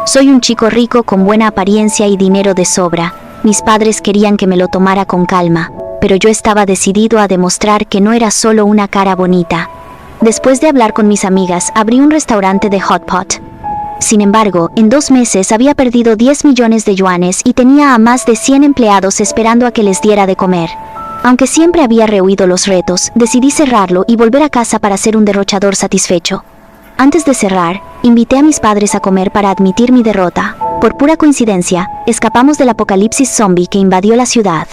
Soy un chico rico con buena apariencia y dinero de sobra. Mis padres querían que me lo tomara con calma, pero yo estaba decidido a demostrar que no era solo una cara bonita. Después de hablar con mis amigas, abrí un restaurante de hot pot. Sin embargo, en 2 meses había perdido 10 millones de yuanes y tenía a más de 100 empleados esperando a que les diera de comer. Aunque siempre había rehuido los retos, decidí cerrarlo y volver a casa para ser un derrochador satisfecho. Antes de cerrar, invité a mis padres a comer para admitir mi derrota. Por pura coincidencia, escapamos del apocalipsis zombie que invadió la ciudad.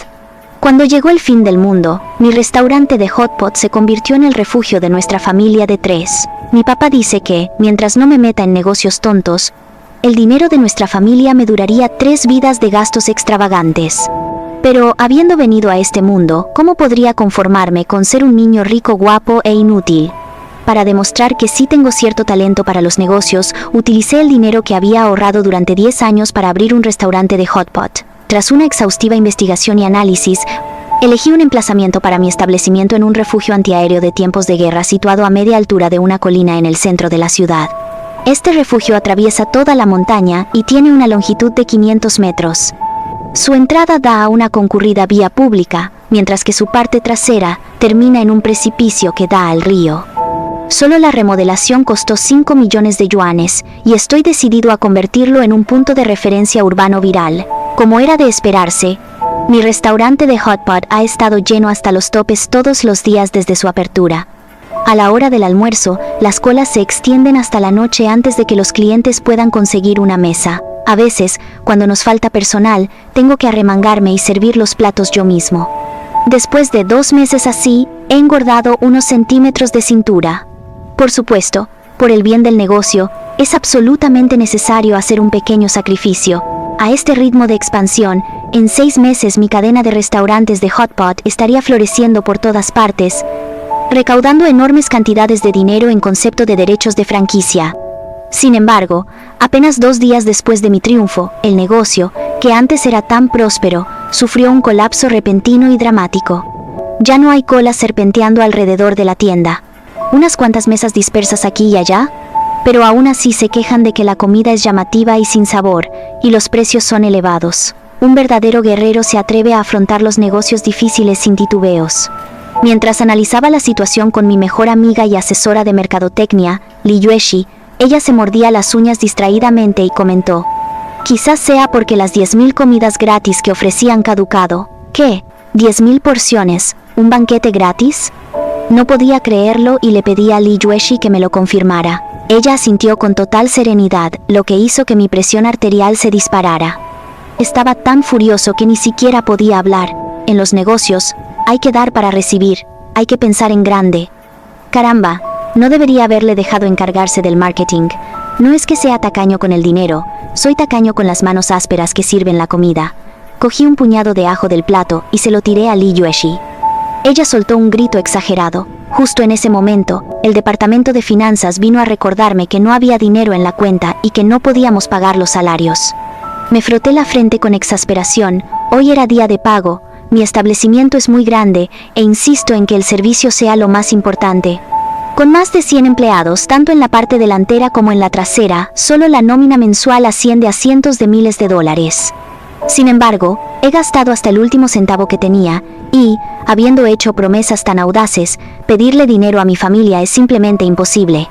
Cuando llegó el fin del mundo, mi restaurante de hot pot se convirtió en el refugio de nuestra familia de 3. Mi papá dice que, mientras no me meta en negocios tontos, el dinero de nuestra familia me duraría 3 vidas de gastos extravagantes. Pero, habiendo venido a este mundo, ¿cómo podría conformarme con ser un niño rico, guapo e inútil? Para demostrar que sí tengo cierto talento para los negocios, utilicé el dinero que había ahorrado durante 10 años para abrir un restaurante de hot pot. Tras una exhaustiva investigación y análisis, elegí un emplazamiento para mi establecimiento en un refugio antiaéreo de tiempos de guerra situado a media altura de una colina en el centro de la ciudad. Este refugio atraviesa toda la montaña y tiene una longitud de 500 metros. Su entrada da a una concurrida vía pública, mientras que su parte trasera termina en un precipicio que da al río. Solo la remodelación costó 5 millones de yuanes, y estoy decidido a convertirlo en un punto de referencia urbano viral. Como era de esperarse, mi restaurante de hot pot ha estado lleno hasta los topes todos los días desde su apertura. A la hora del almuerzo, las colas se extienden hasta la noche antes de que los clientes puedan conseguir una mesa. A veces, cuando nos falta personal, tengo que arremangarme y servir los platos yo mismo. Después de 2 meses así, he engordado unos centímetros de cintura. Por supuesto, por el bien del negocio, es absolutamente necesario hacer un pequeño sacrificio. A este ritmo de expansión, en 6 meses mi cadena de restaurantes de hot pot estaría floreciendo por todas partes, recaudando enormes cantidades de dinero en concepto de derechos de franquicia. Sin embargo, apenas 2 días después de mi triunfo, el negocio, que antes era tan próspero, sufrió un colapso repentino y dramático. Ya no hay colas serpenteando alrededor de la tienda. Unas cuantas mesas dispersas aquí y allá, pero aún así se quejan de que la comida es llamativa y sin sabor, y los precios son elevados. Un verdadero guerrero se atreve a afrontar los negocios difíciles sin titubeos. Mientras analizaba la situación con mi mejor amiga y asesora de mercadotecnia, Li Yueshi, ella se mordía las uñas distraídamente y comentó: quizás sea porque las 10.000 comidas gratis que ofrecían caducado. ¿Qué? ¿10.000 porciones? ¿Un banquete gratis? No podía creerlo y le pedí a Li Yueshi que me lo confirmara. Ella asintió con total serenidad, lo que hizo que mi presión arterial se disparara. Estaba tan furioso que ni siquiera podía hablar. En los negocios, hay que dar para recibir, hay que pensar en grande. Caramba, no debería haberle dejado encargarse del marketing. No es que sea tacaño con el dinero, soy tacaño con las manos ásperas que sirven la comida. Cogí un puñado de ajo del plato y se lo tiré a Li Yueshi. Ella soltó un grito exagerado. Justo en ese momento, el departamento de finanzas vino a recordarme que no había dinero en la cuenta y que no podíamos pagar los salarios. Me froté la frente con exasperación. Hoy era día de pago, mi establecimiento es muy grande e insisto en que el servicio sea lo más importante. Con más de 100 empleados, tanto en la parte delantera como en la trasera, solo la nómina mensual asciende a cientos de miles de dólares. Sin embargo, he gastado hasta el último centavo que tenía, y, habiendo hecho promesas tan audaces, pedirle dinero a mi familia es simplemente imposible.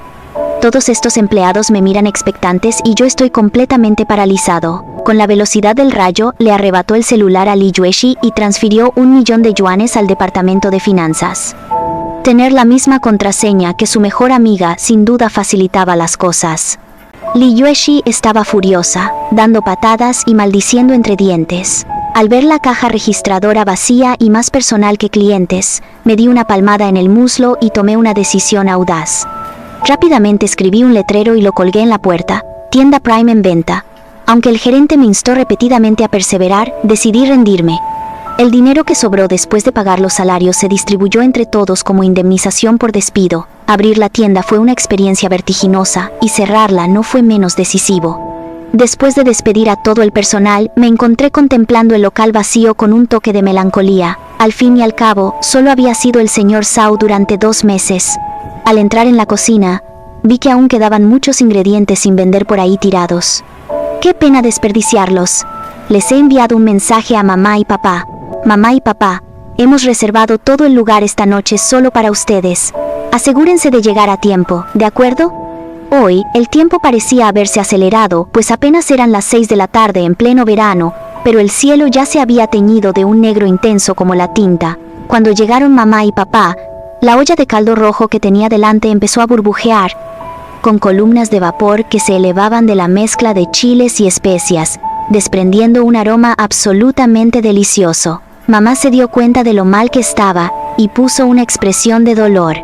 Todos estos empleados me miran expectantes y yo estoy completamente paralizado. Con la velocidad del rayo, le arrebató el celular a Li Yueshi y transfirió 1 millón de yuanes al departamento de finanzas. Tener la misma contraseña que su mejor amiga sin duda facilitaba las cosas. Li Yueshi estaba furiosa, dando patadas y maldiciendo entre dientes. Al ver la caja registradora vacía y más personal que clientes, me di una palmada en el muslo y tomé una decisión audaz. Rápidamente escribí un letrero y lo colgué en la puerta: tienda Prime en venta. Aunque el gerente me instó repetidamente a perseverar, decidí rendirme. El dinero que sobró después de pagar los salarios se distribuyó entre todos como indemnización por despido. Abrir la tienda fue una experiencia vertiginosa y cerrarla no fue menos decisivo. Después de despedir a todo el personal, me encontré contemplando el local vacío con un toque de melancolía. Al fin y al cabo, solo había sido el señor Zhao durante 2 meses. Al entrar en la cocina, vi que aún quedaban muchos ingredientes sin vender por ahí tirados. Qué pena desperdiciarlos. Les he enviado un mensaje a mamá y papá. Mamá y papá, hemos reservado todo el lugar esta noche solo para ustedes. Asegúrense de llegar a tiempo, ¿de acuerdo? Hoy, el tiempo parecía haberse acelerado, pues apenas eran las 6 de la tarde en pleno verano, pero el cielo ya se había teñido de un negro intenso como la tinta. Cuando llegaron mamá y papá, la olla de caldo rojo que tenía delante empezó a burbujear, con columnas de vapor que se elevaban de la mezcla de chiles y especias, desprendiendo un aroma absolutamente delicioso. Mamá se dio cuenta de lo mal que estaba, y puso una expresión de dolor.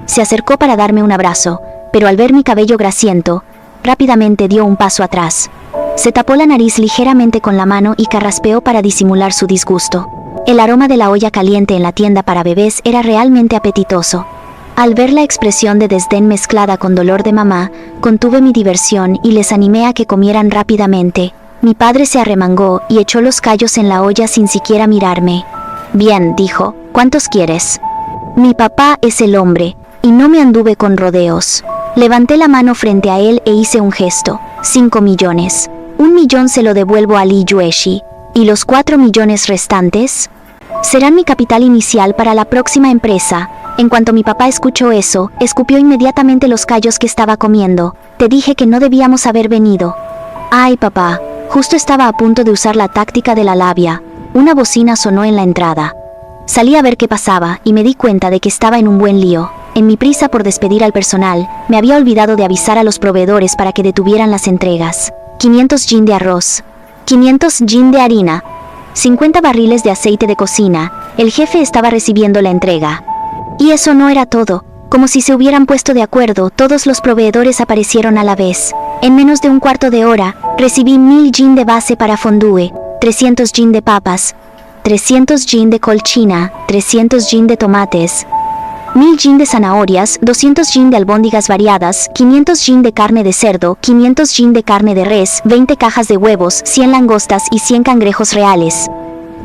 Se acercó para darme un abrazo, pero al ver mi cabello grasiento, rápidamente dio un paso atrás. Se tapó la nariz ligeramente con la mano y carraspeó para disimular su disgusto. El aroma de la olla caliente en la tienda para bebés era realmente apetitoso. Al ver la expresión de desdén mezclada con dolor de mamá, contuve mi diversión y les animé a que comieran rápidamente. Mi padre se arremangó y echó los callos en la olla sin siquiera mirarme. Bien, dijo, ¿cuántos quieres? Mi papá es el hombre, y no me anduve con rodeos. Levanté la mano frente a él e hice un gesto. 5 millones. 1 millón se lo devuelvo a Lee Yueshi. ¿Y los 4 millones restantes? Serán mi capital inicial para la próxima empresa. En cuanto mi papá escuchó eso, escupió inmediatamente los callos que estaba comiendo. Te dije que no debíamos haber venido. Ay, papá, justo estaba a punto de usar la táctica de la labia. Una bocina sonó en la entrada. Salí a ver qué pasaba y me di cuenta de que estaba en un buen lío. En mi prisa por despedir al personal, me había olvidado de avisar a los proveedores para que detuvieran las entregas. 500 yin de arroz, 500 yin de harina, 50 barriles de aceite de cocina. El jefe estaba recibiendo la entrega. Y eso no era todo. Como si se hubieran puesto de acuerdo, todos los proveedores aparecieron a la vez. En menos de un cuarto de hora, recibí 1000 yin de base para fondue, 300 yin de papas, 300 yin de col china, 300 yin de tomates, 1000 yin de zanahorias, 200 yin de albóndigas variadas, 500 yin de carne de cerdo, 500 yin de carne de res, 20 cajas de huevos, 100 langostas y 100 cangrejos reales.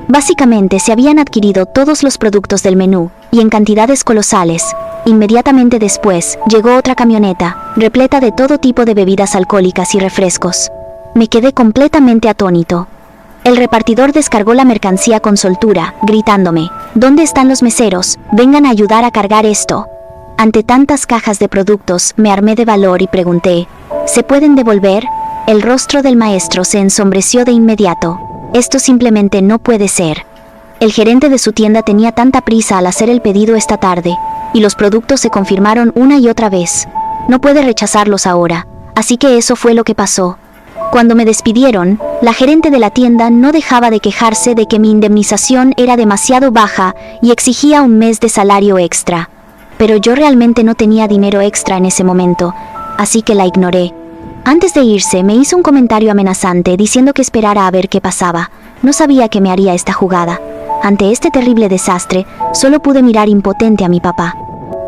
Básicamente se habían adquirido todos los productos del menú, y en cantidades colosales. Inmediatamente después, llegó otra camioneta, repleta de todo tipo de bebidas alcohólicas y refrescos. Me quedé completamente atónito. El repartidor descargó la mercancía con soltura, gritándome, ¿dónde están los meseros? Vengan a ayudar a cargar esto. Ante tantas cajas de productos, me armé de valor y pregunté, ¿se pueden devolver? El rostro del maestro se ensombreció de inmediato. Esto simplemente no puede ser. El gerente de su tienda tenía tanta prisa al hacer el pedido esta tarde, y los productos se confirmaron una y otra vez. No puede rechazarlos ahora, así que eso fue lo que pasó. Cuando me despidieron, la gerente de la tienda no dejaba de quejarse de que mi indemnización era demasiado baja y exigía un mes de salario extra. Pero yo realmente no tenía dinero extra en ese momento, así que la ignoré. Antes de irse, me hizo un comentario amenazante diciendo que esperara a ver qué pasaba. No sabía que me haría esta jugada. Ante este terrible desastre, solo pude mirar impotente a mi papá.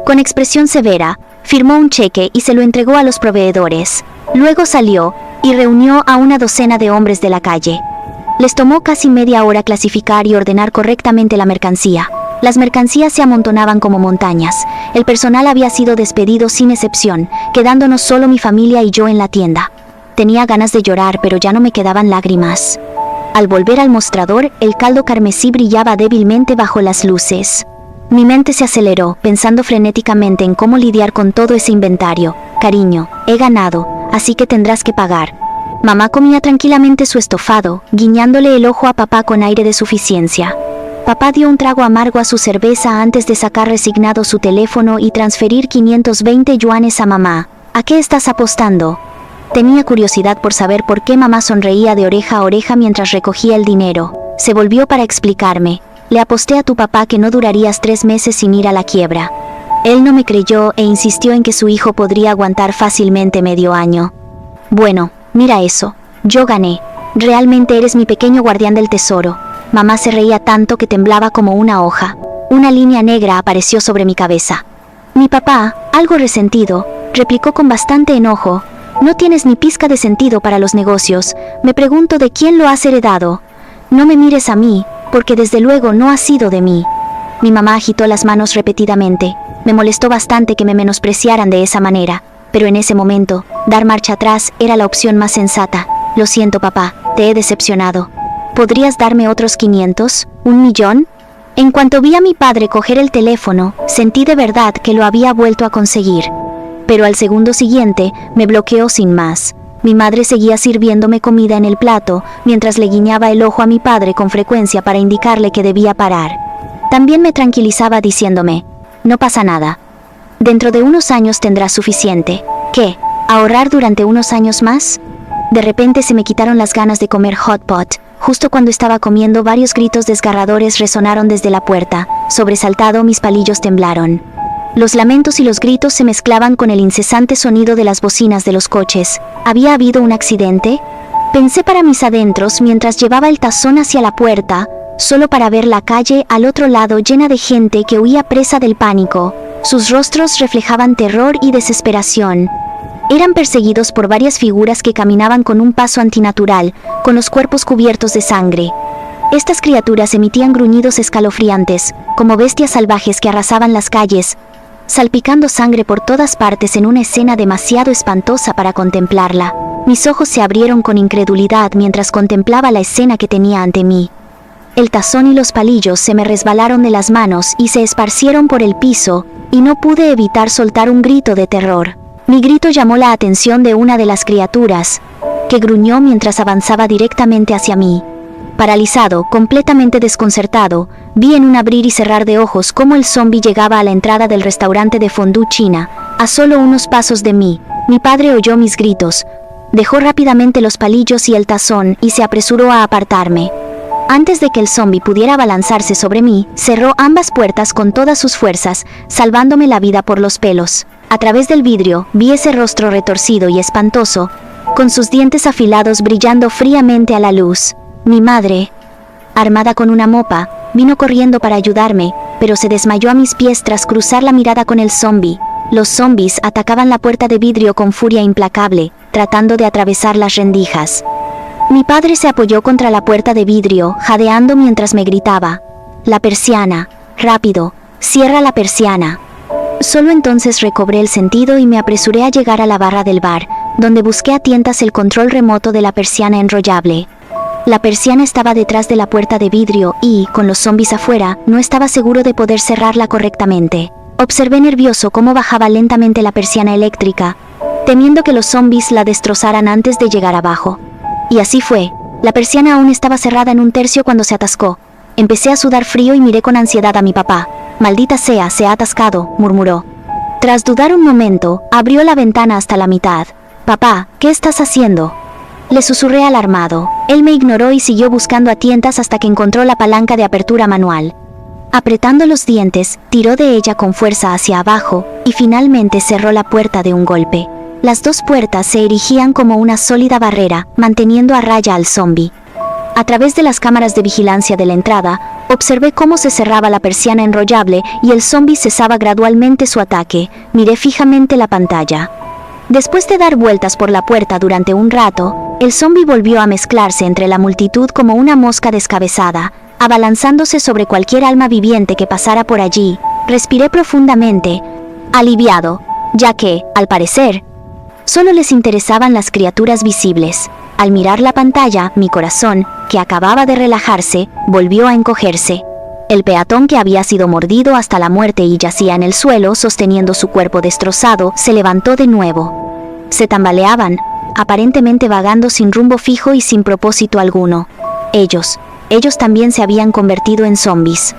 Con expresión severa, firmó un cheque y se lo entregó a los proveedores. Luego salió y reunió a una docena de hombres de la calle. Les tomó casi media hora clasificar y ordenar correctamente la mercancía. Las mercancías se amontonaban como montañas. El personal había sido despedido sin excepción, quedándonos solo mi familia y yo en la tienda. Tenía ganas de llorar, pero ya no me quedaban lágrimas. Al volver al mostrador, el caldo carmesí brillaba débilmente bajo las luces. Mi mente se aceleró, pensando frenéticamente en cómo lidiar con todo ese inventario. Cariño, he ganado, así que tendrás que pagar. Mamá comía tranquilamente su estofado, guiñándole el ojo a papá con aire de suficiencia. Papá dio un trago amargo a su cerveza antes de sacar resignado su teléfono y transferir 520 yuanes a mamá. ¿A qué estás apostando? Tenía curiosidad por saber por qué mamá sonreía de oreja a oreja mientras recogía el dinero. Se volvió para explicarme. Le aposté a tu papá que no durarías 3 meses sin ir a la quiebra. Él no me creyó e insistió en que su hijo podría aguantar fácilmente medio año. Bueno, mira eso. Yo gané. Realmente eres mi pequeño guardián del tesoro. Mamá se reía tanto que temblaba como una hoja. Una línea negra apareció sobre mi cabeza. Mi papá, algo resentido, replicó con bastante enojo. No tienes ni pizca de sentido para los negocios. Me pregunto de quién lo has heredado. No me mires a mí, porque desde luego no ha sido de mí. Mi mamá agitó las manos repetidamente. Me molestó bastante que me menospreciaran de esa manera, pero en ese momento, dar marcha atrás era la opción más sensata. Lo siento, papá, te he decepcionado. ¿Podrías darme otros 500? ¿1 millón? En cuanto vi a mi padre coger el teléfono, sentí de verdad que lo había vuelto a conseguir. Pero al segundo siguiente, me bloqueó sin más. Mi madre seguía sirviéndome comida en el plato, mientras le guiñaba el ojo a mi padre con frecuencia para indicarle que debía parar. También me tranquilizaba diciéndome, no pasa nada. Dentro de unos años tendrás suficiente. ¿Qué? ¿Ahorrar durante unos años más? De repente se me quitaron las ganas de comer hot pot. Justo cuando estaba comiendo, varios gritos desgarradores resonaron desde la puerta. Sobresaltado, mis palillos temblaron. Los lamentos y los gritos se mezclaban con el incesante sonido de las bocinas de los coches. ¿Había habido un accidente? Pensé para mis adentros mientras llevaba el tazón hacia la puerta, solo para ver la calle al otro lado llena de gente que huía presa del pánico. Sus rostros reflejaban terror y desesperación. Eran perseguidos por varias figuras que caminaban con un paso antinatural, con los cuerpos cubiertos de sangre. Estas criaturas emitían gruñidos escalofriantes, como bestias salvajes que arrasaban las calles, salpicando sangre por todas partes en una escena demasiado espantosa para contemplarla. Mis ojos se abrieron con incredulidad mientras contemplaba la escena que tenía ante mí. El tazón y los palillos se me resbalaron de las manos y se esparcieron por el piso, y no pude evitar soltar un grito de terror. Mi grito llamó la atención de una de las criaturas, que gruñó mientras avanzaba directamente hacia mí. Paralizado, completamente desconcertado, vi en un abrir y cerrar de ojos cómo el zombi llegaba a la entrada del restaurante de fondue china, a solo unos pasos de mí. Mi padre oyó mis gritos, dejó rápidamente los palillos y el tazón y se apresuró a apartarme. Antes de que el zombi pudiera abalanzarse sobre mí, cerró ambas puertas con todas sus fuerzas, salvándome la vida por los pelos. A través del vidrio, vi ese rostro retorcido y espantoso, con sus dientes afilados brillando fríamente a la luz. Mi madre, armada con una mopa, vino corriendo para ayudarme, pero se desmayó a mis pies tras cruzar la mirada con el zombi. Los zombis atacaban la puerta de vidrio con furia implacable, tratando de atravesar las rendijas. Mi padre se apoyó contra la puerta de vidrio, jadeando mientras me gritaba, «La persiana, rápido, cierra la persiana». Solo entonces recobré el sentido y me apresuré a llegar a la barra del bar, donde busqué a tientas el control remoto de la persiana enrollable. La persiana estaba detrás de la puerta de vidrio y, con los zombis afuera, no estaba seguro de poder cerrarla correctamente. Observé nervioso cómo bajaba lentamente la persiana eléctrica, temiendo que los zombis la destrozaran antes de llegar abajo. Y así fue. La persiana aún estaba cerrada en un tercio cuando se atascó. Empecé a sudar frío y miré con ansiedad a mi papá. «Maldita sea, se ha atascado», murmuró. Tras dudar un momento, abrió la ventana hasta la mitad. «Papá, ¿qué estás haciendo?», le susurré alarmado. Él me ignoró y siguió buscando a tientas hasta que encontró la palanca de apertura manual. Apretando los dientes, tiró de ella con fuerza hacia abajo y finalmente cerró la puerta de un golpe. Las dos puertas se erigían como una sólida barrera, manteniendo a raya al zombi. A través de las cámaras de vigilancia de la entrada, observé cómo se cerraba la persiana enrollable y el zombi cesaba gradualmente su ataque. Miré fijamente la pantalla. Después de dar vueltas por la puerta durante un rato, el zombi volvió a mezclarse entre la multitud como una mosca descabezada, abalanzándose sobre cualquier alma viviente que pasara por allí. Respiré profundamente, aliviado, ya que, al parecer, solo les interesaban las criaturas visibles. Al mirar la pantalla, mi corazón, que acababa de relajarse, volvió a encogerse. El peatón que había sido mordido hasta la muerte y yacía en el suelo sosteniendo su cuerpo destrozado, se levantó de nuevo. Se tambaleaban, aparentemente vagando sin rumbo fijo y sin propósito alguno. Ellos también se habían convertido en zombis.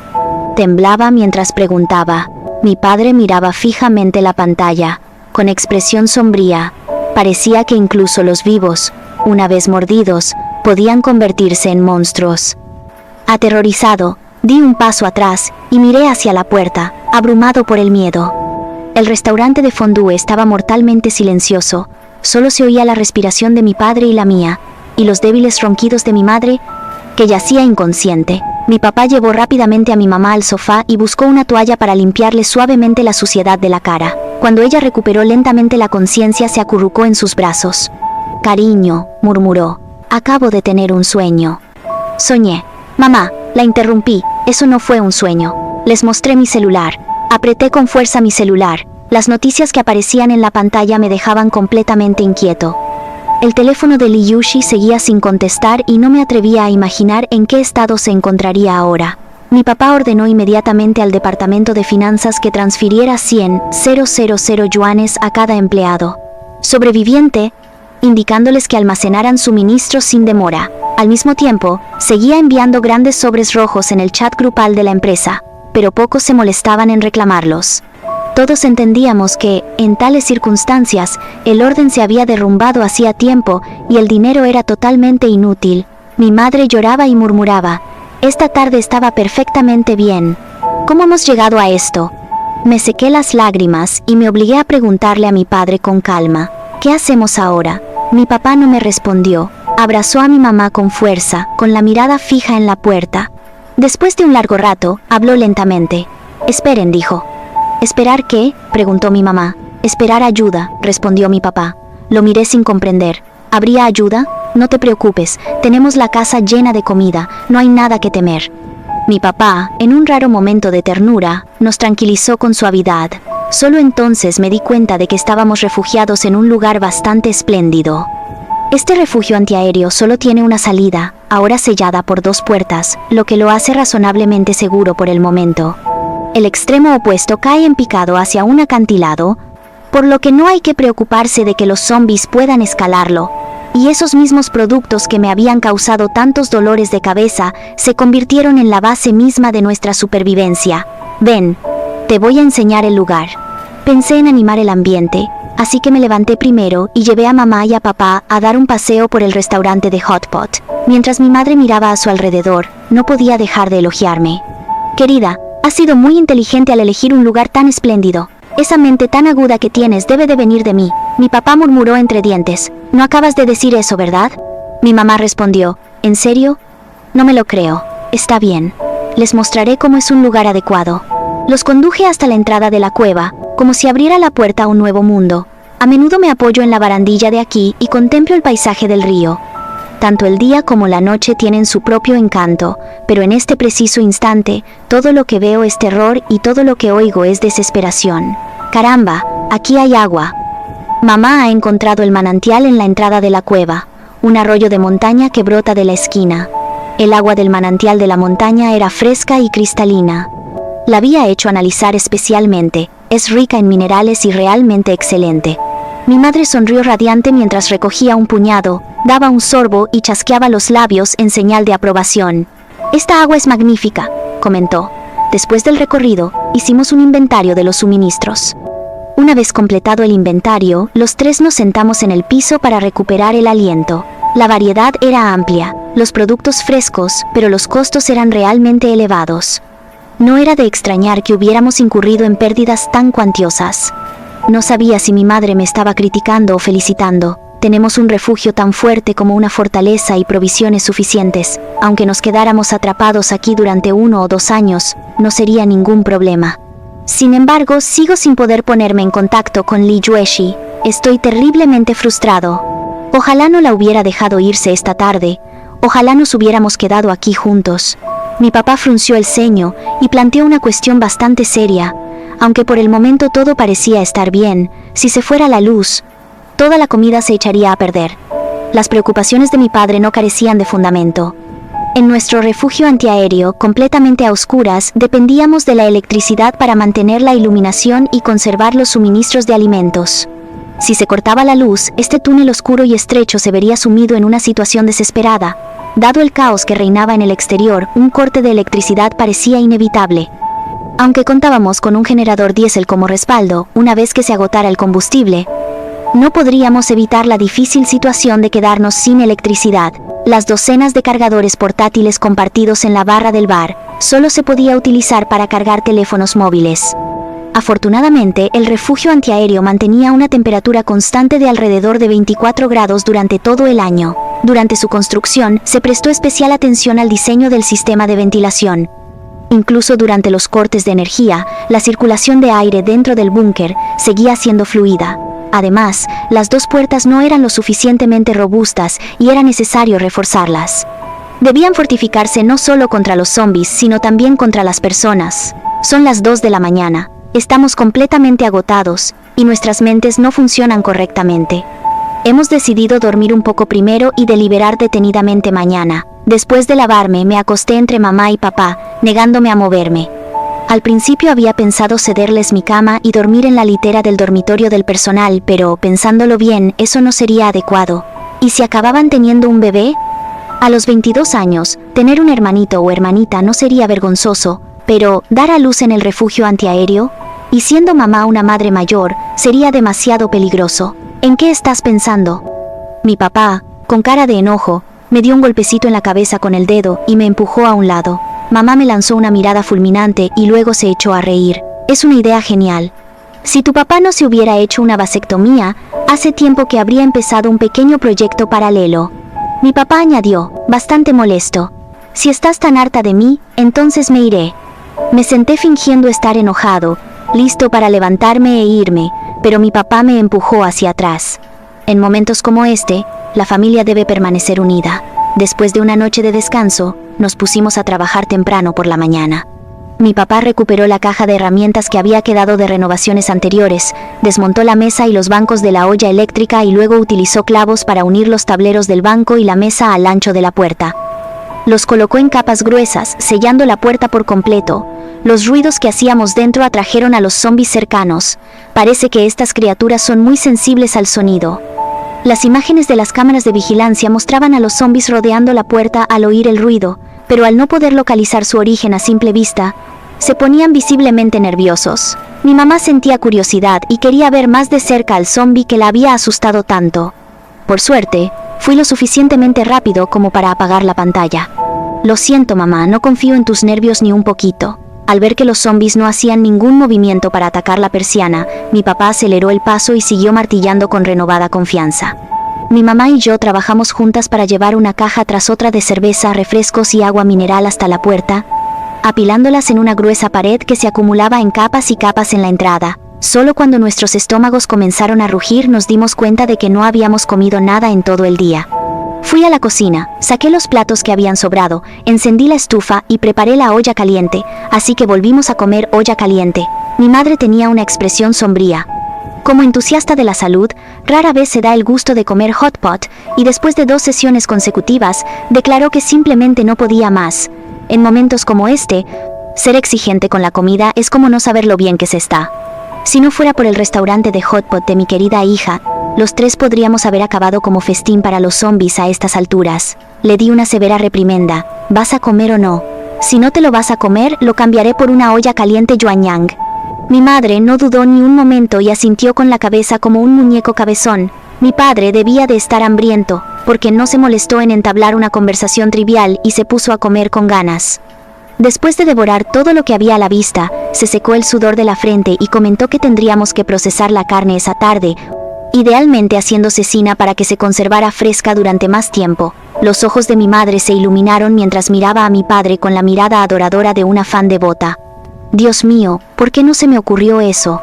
Temblaba mientras preguntaba. Mi padre miraba fijamente la pantalla, con expresión sombría. Parecía que incluso los vivos, una vez mordidos, podían convertirse en monstruos. Aterrorizado, di un paso atrás y miré hacia la puerta, abrumado por el miedo. El restaurante de fondue estaba mortalmente silencioso. Solo se oía la respiración de mi padre y la mía, y los débiles ronquidos de mi madre, que yacía inconsciente. Mi papá llevó rápidamente a mi mamá al sofá y buscó una toalla para limpiarle suavemente la suciedad de la cara. Cuando ella recuperó lentamente la conciencia, se acurrucó en sus brazos. «Cariño», murmuró, «acabo de tener un sueño». «Soñé». «Mamá», la interrumpí, «eso no fue un sueño». Les mostré mi celular. Apreté con fuerza mi celular. Las noticias que aparecían en la pantalla me dejaban completamente inquieto. El teléfono de Liyushi seguía sin contestar y no me atrevía a imaginar en qué estado se encontraría ahora. Mi papá ordenó inmediatamente al departamento de finanzas que transfiriera 100,000 yuanes a cada empleado sobreviviente, indicándoles que almacenaran suministros sin demora. Al mismo tiempo, seguía enviando grandes sobres rojos en el chat grupal de la empresa, pero pocos se molestaban en reclamarlos. Todos entendíamos que, en tales circunstancias, el orden se había derrumbado hacía tiempo y el dinero era totalmente inútil. Mi madre lloraba y murmuraba: «Esta tarde estaba perfectamente bien. ¿Cómo hemos llegado a esto?». Me sequé las lágrimas y me obligué a preguntarle a mi padre con calma: «¿Qué hacemos ahora?». Mi papá no me respondió. Abrazó a mi mamá con fuerza, con la mirada fija en la puerta. Después de un largo rato, habló lentamente. «Esperen», dijo. «¿Esperar qué?», preguntó mi mamá. «Esperar ayuda», respondió mi papá. Lo miré sin comprender. «¿Habría ayuda? No te preocupes, tenemos la casa llena de comida, no hay nada que temer». Mi papá, en un raro momento de ternura, nos tranquilizó con suavidad. Solo entonces me di cuenta de que estábamos refugiados en un lugar bastante espléndido. Este refugio antiaéreo solo tiene una salida, ahora sellada por 2 puertas, lo que lo hace razonablemente seguro por el momento. El extremo opuesto cae en picado hacia un acantilado, por lo que no hay que preocuparse de que los zombies puedan escalarlo. Y esos mismos productos que me habían causado tantos dolores de cabeza se convirtieron en la base misma de nuestra supervivencia. «Ven, te voy a enseñar el lugar». Pensé en animar el ambiente, así que me levanté primero y llevé a mamá y a papá a dar un paseo por el restaurante de Hot Pot. Mientras mi madre miraba a su alrededor, no podía dejar de elogiarme. «Querida, has sido muy inteligente al elegir un lugar tan espléndido. Esa mente tan aguda que tienes debe de venir de mí», mi papá murmuró entre dientes. «No acabas de decir eso, ¿verdad?». Mi mamá respondió: «¿En serio? No me lo creo. Está bien. Les mostraré cómo es un lugar adecuado». Los conduje hasta la entrada de la cueva, como si abriera la puerta a un nuevo mundo. A menudo me apoyo en la barandilla de aquí y contemplo el paisaje del río. Tanto el día como la noche tienen su propio encanto, pero en este preciso instante, todo lo que veo es terror y todo lo que oigo es desesperación. «Caramba, aquí hay agua». Mamá ha encontrado el manantial en la entrada de la cueva, un arroyo de montaña que brota de la esquina. El agua del manantial de la montaña era fresca y cristalina. La había hecho analizar especialmente, es rica en minerales y realmente excelente. Mi madre sonrió radiante mientras recogía un puñado, daba un sorbo y chasqueaba los labios en señal de aprobación. «Esta agua es magnífica», comentó. Después del recorrido, hicimos un inventario de los suministros. Una vez completado el inventario, los 3 nos sentamos en el piso para recuperar el aliento. La variedad era amplia, los productos frescos, pero los costos eran realmente elevados. No era de extrañar que hubiéramos incurrido en pérdidas tan cuantiosas. No sabía si mi madre me estaba criticando o felicitando. Tenemos un refugio tan fuerte como una fortaleza y provisiones suficientes. Aunque nos quedáramos atrapados aquí durante 1 o 2 años, no sería ningún problema. Sin embargo, sigo sin poder ponerme en contacto con Li Yueshi. Estoy terriblemente frustrado. Ojalá no la hubiera dejado irse esta tarde. Ojalá nos hubiéramos quedado aquí juntos. Mi papá frunció el ceño y planteó una cuestión bastante seria. Aunque por el momento todo parecía estar bien, si se fuera la luz, toda la comida se echaría a perder. Las preocupaciones de mi padre no carecían de fundamento. En nuestro refugio antiaéreo, completamente a oscuras, dependíamos de la electricidad para mantener la iluminación y conservar los suministros de alimentos. Si se cortaba la luz, este túnel oscuro y estrecho se vería sumido en una situación desesperada. Dado el caos que reinaba en el exterior, un corte de electricidad parecía inevitable. Aunque contábamos con un generador diésel como respaldo, una vez que se agotara el combustible, no podríamos evitar la difícil situación de quedarnos sin electricidad. Las docenas de cargadores portátiles compartidos en la barra del bar solo se podía utilizar para cargar teléfonos móviles. Afortunadamente, el refugio antiaéreo mantenía una temperatura constante de alrededor de 24 grados durante todo el año. Durante su construcción, se prestó especial atención al diseño del sistema de ventilación. Incluso durante los cortes de energía, la circulación de aire dentro del búnker seguía siendo fluida. Además, las 2 puertas no eran lo suficientemente robustas y era necesario reforzarlas. Debían fortificarse no solo contra los zombies, sino también contra las personas. Son las 2 de la mañana. Estamos completamente agotados y nuestras mentes no funcionan correctamente. Hemos decidido dormir un poco primero y deliberar detenidamente mañana. Después de lavarme, me acosté entre mamá y papá, negándome a moverme. Al principio había pensado cederles mi cama y dormir en la litera del dormitorio del personal, pero, pensándolo bien, eso no sería adecuado. ¿Y si acababan teniendo un bebé? A los 22 años, tener un hermanito o hermanita no sería vergonzoso, pero ¿dar a luz en el refugio antiaéreo? Y siendo mamá una madre mayor, sería demasiado peligroso. ¿En qué estás pensando? Mi papá, con cara de enojo, me dio un golpecito en la cabeza con el dedo y me empujó a un lado. Mamá me lanzó una mirada fulminante y luego se echó a reír. Es una idea genial. Si tu papá no se hubiera hecho una vasectomía, hace tiempo que habría empezado un pequeño proyecto paralelo. Mi papá añadió, bastante molesto. Si estás tan harta de mí, entonces me iré. Me senté fingiendo estar enojado, listo para levantarme e irme, pero mi papá me empujó hacia atrás. En momentos como este, la familia debe permanecer unida. Después de una noche de descanso, nos pusimos a trabajar temprano por la mañana. Mi papá recuperó la caja de herramientas que había quedado de renovaciones anteriores, desmontó la mesa y los bancos de la olla eléctrica y luego utilizó clavos para unir los tableros del banco y la mesa al ancho de la puerta. Los colocó en capas gruesas, sellando la puerta por completo. Los ruidos que hacíamos dentro atrajeron a los zombies cercanos. Parece que estas criaturas son muy sensibles al sonido. Las imágenes de las cámaras de vigilancia mostraban a los zombies rodeando la puerta al oír el ruido, pero al no poder localizar su origen a simple vista, se ponían visiblemente nerviosos. Mi mamá sentía curiosidad y quería ver más de cerca al zombie que la había asustado tanto. Por suerte, fui lo suficientemente rápido como para apagar la pantalla. Lo siento, mamá, no confío en tus nervios ni un poquito. Al ver que los zombies no hacían ningún movimiento para atacar la persiana, mi papá aceleró el paso y siguió martillando con renovada confianza. Mi mamá y yo trabajamos juntas para llevar una caja tras otra de cerveza, refrescos y agua mineral hasta la puerta, apilándolas en una gruesa pared que se acumulaba en capas y capas en la entrada. Solo cuando nuestros estómagos comenzaron a rugir nos dimos cuenta de que no habíamos comido nada en todo el día. Fui a la cocina, saqué los platos que habían sobrado, encendí la estufa y preparé la olla caliente, así que volvimos a comer olla caliente. Mi madre tenía una expresión sombría. Como entusiasta de la salud, rara vez se da el gusto de comer hot pot, y después de 2 sesiones consecutivas, declaró que simplemente no podía más. En momentos como este, ser exigente con la comida es como no saber lo bien que se está. Si no fuera por el restaurante de hot pot de mi querida hija, los 3 podríamos haber acabado como festín para los zombies a estas alturas. Le di una severa reprimenda. ¿Vas a comer o no? Si no te lo vas a comer, lo cambiaré por una olla caliente Yuanyang. Mi madre no dudó ni un momento y asintió con la cabeza como un muñeco cabezón. Mi padre debía de estar hambriento, porque no se molestó en entablar una conversación trivial y se puso a comer con ganas. Después de devorar todo lo que había a la vista, se secó el sudor de la frente y comentó que tendríamos que procesar la carne esa tarde, idealmente haciendo cecina para que se conservara fresca durante más tiempo. Los ojos de mi madre se iluminaron mientras miraba a mi padre con la mirada adoradora de una fan devota. Dios mío, ¿por qué no se me ocurrió eso?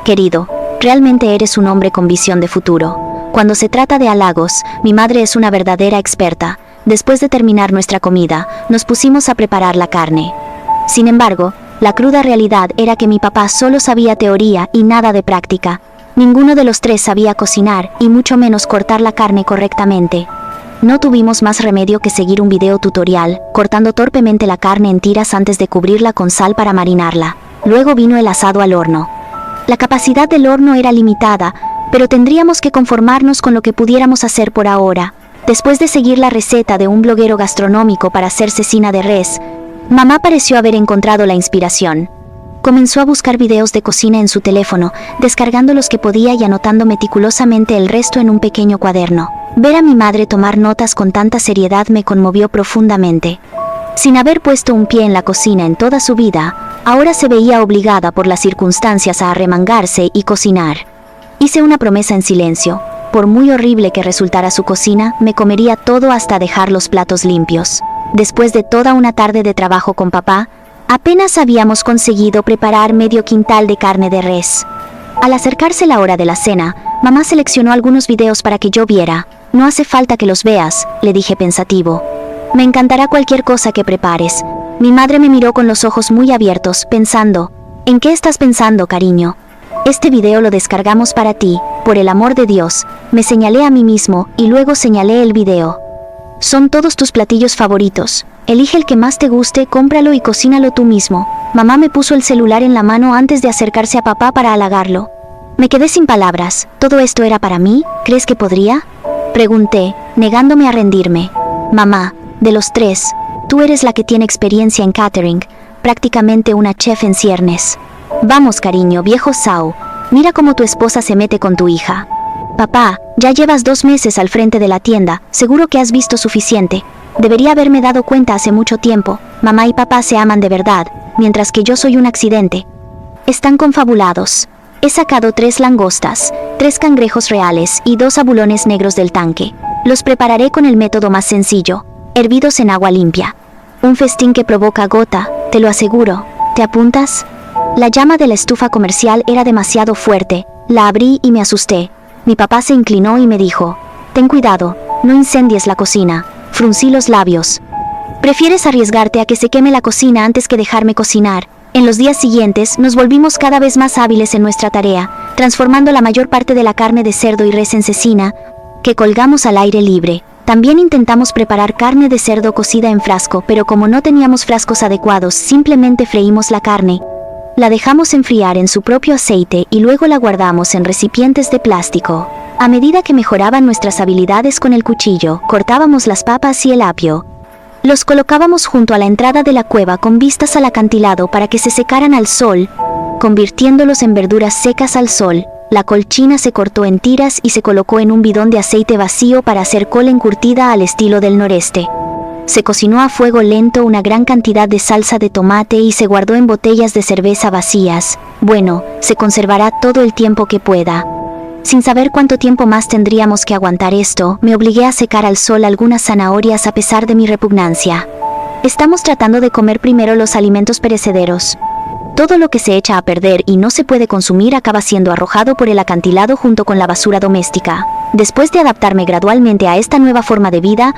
Querido, realmente eres un hombre con visión de futuro. Cuando se trata de halagos, mi madre es una verdadera experta. Después de terminar nuestra comida, nos pusimos a preparar la carne. Sin embargo, la cruda realidad era que mi papá solo sabía teoría y nada de práctica. Ninguno de los 3 sabía cocinar, y mucho menos cortar la carne correctamente. No tuvimos más remedio que seguir un video tutorial, cortando torpemente la carne en tiras antes de cubrirla con sal para marinarla. Luego vino el asado al horno. La capacidad del horno era limitada, pero tendríamos que conformarnos con lo que pudiéramos hacer por ahora. Después de seguir la receta de un bloguero gastronómico para hacer cecina de res, mamá pareció haber encontrado la inspiración. Comenzó a buscar videos de cocina en su teléfono, descargando los que podía y anotando meticulosamente el resto en un pequeño cuaderno. Ver a mi madre tomar notas con tanta seriedad me conmovió profundamente. Sin haber puesto un pie en la cocina en toda su vida, ahora se veía obligada por las circunstancias a arremangarse y cocinar. Hice una promesa en silencio. Por muy horrible que resultara su cocina, me comería todo hasta dejar los platos limpios. Después de toda una tarde de trabajo con papá, apenas habíamos conseguido preparar medio quintal de carne de res. Al acercarse la hora de la cena, mamá seleccionó algunos videos para que yo viera. No hace falta que los veas, le dije pensativo. Me encantará cualquier cosa que prepares. Mi madre me miró con los ojos muy abiertos, pensando, ¿en qué estás pensando, cariño? Este video lo descargamos para ti, por el amor de Dios. Me señalé a mí mismo y luego señalé el video. Son todos tus platillos favoritos. Elige el que más te guste, cómpralo y cocínalo tú mismo. Mamá me puso el celular en la mano antes de acercarse a papá para halagarlo. Me quedé sin palabras. ¿Todo esto era para mí? ¿Crees que podría? Pregunté, negándome a rendirme. Mamá, de los tres, tú eres la que tiene experiencia en catering, prácticamente una chef en ciernes. Vamos, cariño, viejo Sau. Mira cómo tu esposa se mete con tu hija. Papá, ya llevas 2 meses al frente de la tienda, seguro que has visto suficiente. Debería haberme dado cuenta hace mucho tiempo. Mamá y papá se aman de verdad, mientras que yo soy un accidente. Están confabulados. He sacado 3 langostas, 3 cangrejos reales y 2 abulones negros del tanque. Los prepararé con el método más sencillo, hervidos en agua limpia. Un festín que provoca gota, te lo aseguro. ¿Te apuntas? La llama de la estufa comercial era demasiado fuerte. La abrí y me asusté. Mi papá se inclinó y me dijo, «Ten cuidado, no incendies la cocina». Fruncí los labios. «¿Prefieres arriesgarte a que se queme la cocina antes que dejarme cocinar?» En los días siguientes nos volvimos cada vez más hábiles en nuestra tarea, transformando la mayor parte de la carne de cerdo y res en cecina, que colgamos al aire libre. También intentamos preparar carne de cerdo cocida en frasco, pero como no teníamos frascos adecuados, simplemente freímos la carne. La dejamos enfriar en su propio aceite y luego la guardamos en recipientes de plástico. A medida que mejoraban nuestras habilidades con el cuchillo, cortábamos las papas y el apio. Los colocábamos junto a la entrada de la cueva con vistas al acantilado para que se secaran al sol, convirtiéndolos en verduras secas al sol. La colchina se cortó en tiras y se colocó en un bidón de aceite vacío para hacer col encurtida al estilo del noreste. Se cocinó a fuego lento una gran cantidad de salsa de tomate y se guardó en botellas de cerveza vacías. Bueno, se conservará todo el tiempo que pueda. Sin saber cuánto tiempo más tendríamos que aguantar esto, me obligué a secar al sol algunas zanahorias a pesar de mi repugnancia. Estamos tratando de comer primero los alimentos perecederos. Todo lo que se echa a perder y no se puede consumir acaba siendo arrojado por el acantilado junto con la basura doméstica. Después de adaptarme gradualmente a esta nueva forma de vida,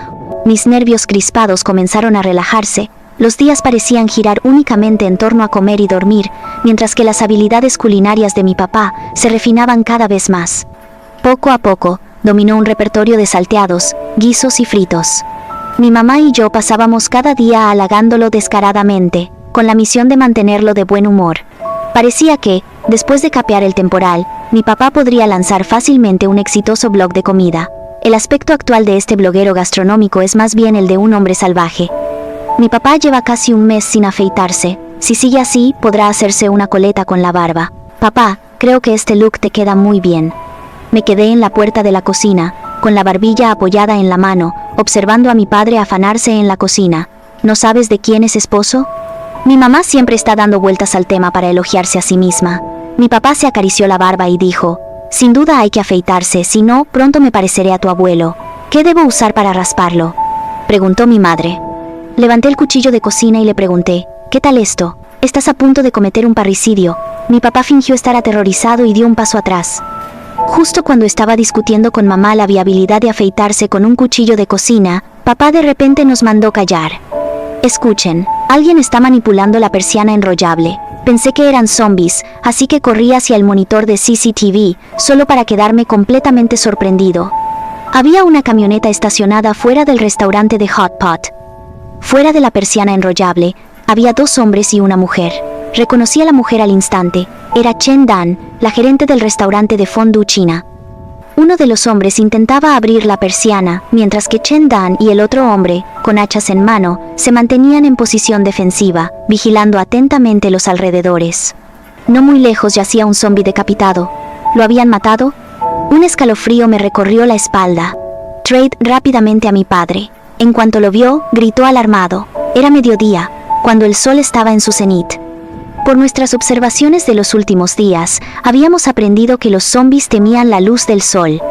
mis nervios crispados comenzaron a relajarse. Los días parecían girar únicamente en torno a comer y dormir, mientras que las habilidades culinarias de mi papá se refinaban cada vez más. Poco a poco, dominó un repertorio de salteados, guisos y fritos. Mi mamá y yo pasábamos cada día halagándolo descaradamente, con la misión de mantenerlo de buen humor. Parecía que, después de capear el temporal, mi papá podría lanzar fácilmente un exitoso blog de comida. El aspecto actual de este bloguero gastronómico es más bien el de un hombre salvaje. Mi papá lleva casi un mes sin afeitarse. Si sigue así, podrá hacerse una coleta con la barba. Papá, creo que este look te queda muy bien. Me quedé en la puerta de la cocina, con la barbilla apoyada en la mano, observando a mi padre afanarse en la cocina. ¿No sabes de quién es esposo? Mi mamá siempre está dando vueltas al tema para elogiarse a sí misma. Mi papá se acarició la barba y dijo, «Sin duda hay que afeitarse, si no, pronto me pareceré a tu abuelo. ¿Qué debo usar para rasparlo?», preguntó mi madre. Levanté el cuchillo de cocina y le pregunté, «¿Qué tal esto? Estás a punto de cometer un parricidio». Mi papá fingió estar aterrorizado y dio un paso atrás. Justo cuando estaba discutiendo con mamá la viabilidad de afeitarse con un cuchillo de cocina, papá de repente nos mandó callar. «Escuchen, alguien está manipulando la persiana enrollable». Pensé que eran zombies, así que corrí hacia el monitor de CCTV, solo para quedarme completamente sorprendido. Había una camioneta estacionada fuera del restaurante de Hot Pot. Fuera de la persiana enrollable, había 2 hombres y una mujer. Reconocí a la mujer al instante. Era Chen Dan, la gerente del restaurante de fondue china. Uno de los hombres intentaba abrir la persiana, mientras que Chen Dan y el otro hombre, con hachas en mano, se mantenían en posición defensiva, vigilando atentamente los alrededores. No muy lejos yacía un zombi decapitado. ¿Lo habían matado? Un escalofrío me recorrió la espalda. Trade rápidamente a mi padre. En cuanto lo vio, gritó alarmado. Era mediodía, cuando el sol estaba en su cenit. Por nuestras observaciones de los últimos días, habíamos aprendido que los zombis temían la luz del sol.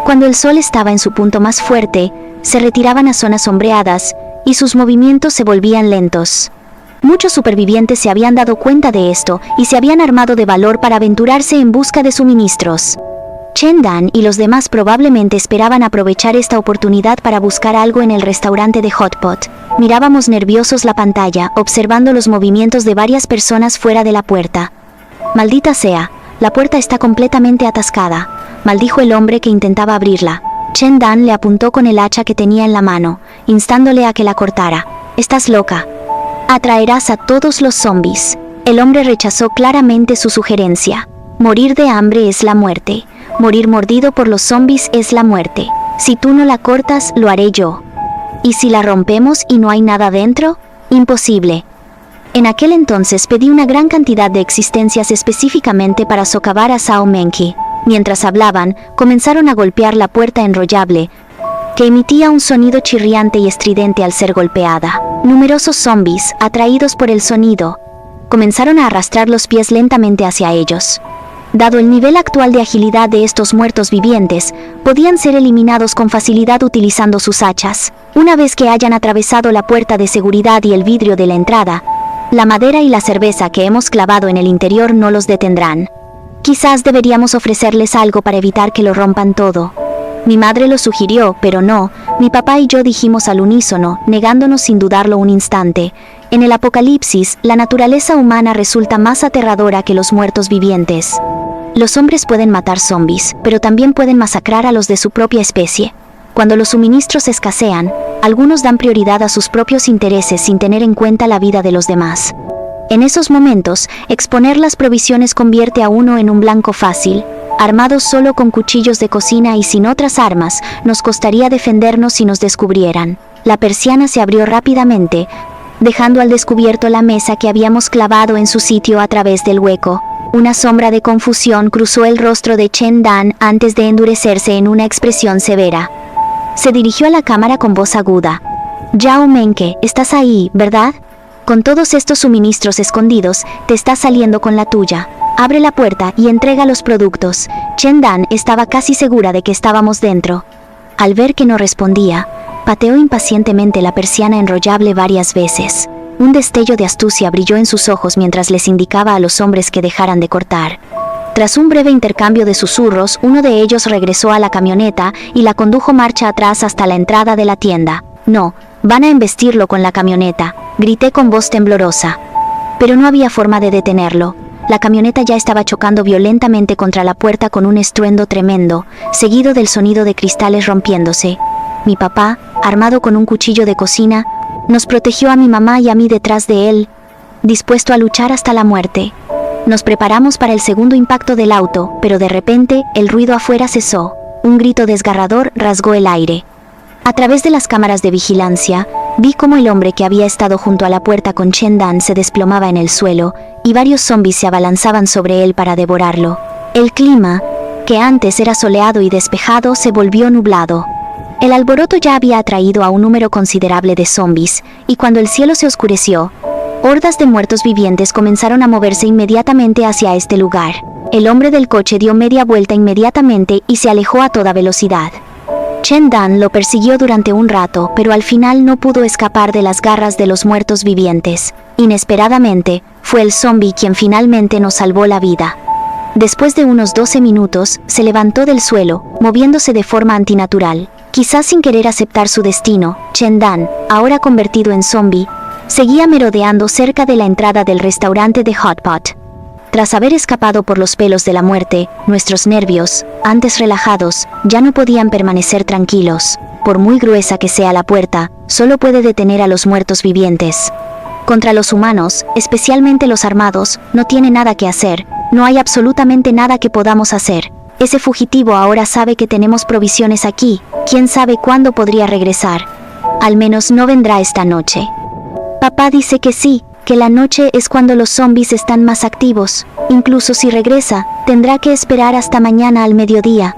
Cuando el sol estaba en su punto más fuerte, se retiraban a zonas sombreadas, y sus movimientos se volvían lentos. Muchos supervivientes se habían dado cuenta de esto, y se habían armado de valor para aventurarse en busca de suministros. Chen Dan y los demás probablemente esperaban aprovechar esta oportunidad para buscar algo en el restaurante de Hot Pot. Mirábamos nerviosos la pantalla, observando los movimientos de varias personas fuera de la puerta. Maldita sea, La puerta está completamente atascada, maldijo el hombre que intentaba abrirla. Chen Dan le apuntó con el hacha que tenía en la mano, instándole a que la cortara. «Estás loca. Atraerás a todos los zombies». El hombre rechazó claramente su sugerencia. Morir de hambre es la muerte. Morir mordido por los zombies es la muerte. Si tú no la cortas, lo haré yo. ¿Y si la rompemos y no hay nada dentro? Imposible. En aquel entonces pedí una gran cantidad de existencias específicamente para socavar a Zhao Menqi. Mientras hablaban, comenzaron a golpear la puerta enrollable, que emitía un sonido chirriante y estridente al ser golpeada. Numerosos zombies, atraídos por el sonido, comenzaron a arrastrar los pies lentamente hacia ellos. Dado el nivel actual de agilidad de estos muertos vivientes, podían ser eliminados con facilidad utilizando sus hachas. Una vez que hayan atravesado la puerta de seguridad y el vidrio de la entrada, la madera y la cerveza que hemos clavado en el interior no los detendrán. Quizás deberíamos ofrecerles algo para evitar que lo rompan todo. Mi madre lo sugirió, pero no. Mi papá y yo dijimos al unísono, negándonos sin dudarlo un instante. En el apocalipsis, la naturaleza humana resulta más aterradora que los muertos vivientes. Los hombres pueden matar zombies, pero también pueden masacrar a los de su propia especie. Cuando los suministros escasean, algunos dan prioridad a sus propios intereses sin tener en cuenta la vida de los demás. En esos momentos, exponer las provisiones convierte a uno en un blanco fácil. Armados solo con cuchillos de cocina y sin otras armas, nos costaría defendernos si nos descubrieran. La persiana se abrió rápidamente, dejando al descubierto la mesa que habíamos clavado en su sitio a través del hueco. Una sombra de confusión cruzó el rostro de Chen Dan antes de endurecerse en una expresión severa. Se dirigió a la cámara con voz aguda. «Zhao Menqi, estás ahí, ¿verdad? Con todos estos suministros escondidos, te estás saliendo con la tuya. Abre la puerta y entrega los productos». Chen Dan estaba casi segura de que estábamos dentro. Al ver que no respondía, pateó impacientemente la persiana enrollable varias veces. Un destello de astucia brilló en sus ojos mientras les indicaba a los hombres que dejaran de cortar. Tras un breve intercambio de susurros, uno de ellos regresó a la camioneta y la condujo marcha atrás hasta la entrada de la tienda. «No, van a embestirlo con la camioneta», grité con voz temblorosa. Pero no había forma de detenerlo. La camioneta ya estaba chocando violentamente contra la puerta con un estruendo tremendo, seguido del sonido de cristales rompiéndose. Mi papá, armado con un cuchillo de cocina, nos protegió a mi mamá y a mí detrás de él, dispuesto a luchar hasta la muerte. Nos preparamos para el segundo impacto del auto, pero de repente, el ruido afuera cesó. Un grito desgarrador rasgó el aire. A través de las cámaras de vigilancia, vi cómo el hombre que había estado junto a la puerta con Chen Dan se desplomaba en el suelo, y varios zombies se abalanzaban sobre él para devorarlo. El clima, que antes era soleado y despejado, se volvió nublado. El alboroto ya había atraído a un número considerable de zombies, y cuando el cielo se oscureció, hordas de muertos vivientes comenzaron a moverse inmediatamente hacia este lugar. El hombre del coche dio media vuelta inmediatamente y se alejó a toda velocidad. Chen Dan lo persiguió durante un rato, pero al final no pudo escapar de las garras de los muertos vivientes. Inesperadamente, fue el zombie quien finalmente nos salvó la vida. Después de unos 12 minutos, se levantó del suelo, moviéndose de forma antinatural. Quizás sin querer aceptar su destino, Chen Dan, ahora convertido en zombie, seguía merodeando cerca de la entrada del restaurante de Hot Pot. Tras haber escapado por los pelos de la muerte, nuestros nervios, antes relajados, ya no podían permanecer tranquilos. Por muy gruesa que sea la puerta, solo puede detener a los muertos vivientes. Contra los humanos, especialmente los armados, no tiene nada que hacer, no hay absolutamente nada que podamos hacer. Ese fugitivo ahora sabe que tenemos provisiones aquí, quién sabe cuándo podría regresar. Al menos no vendrá esta noche. Papá dice que sí, que la noche es cuando los zombies están más activos. Incluso si regresa, tendrá que esperar hasta mañana al mediodía.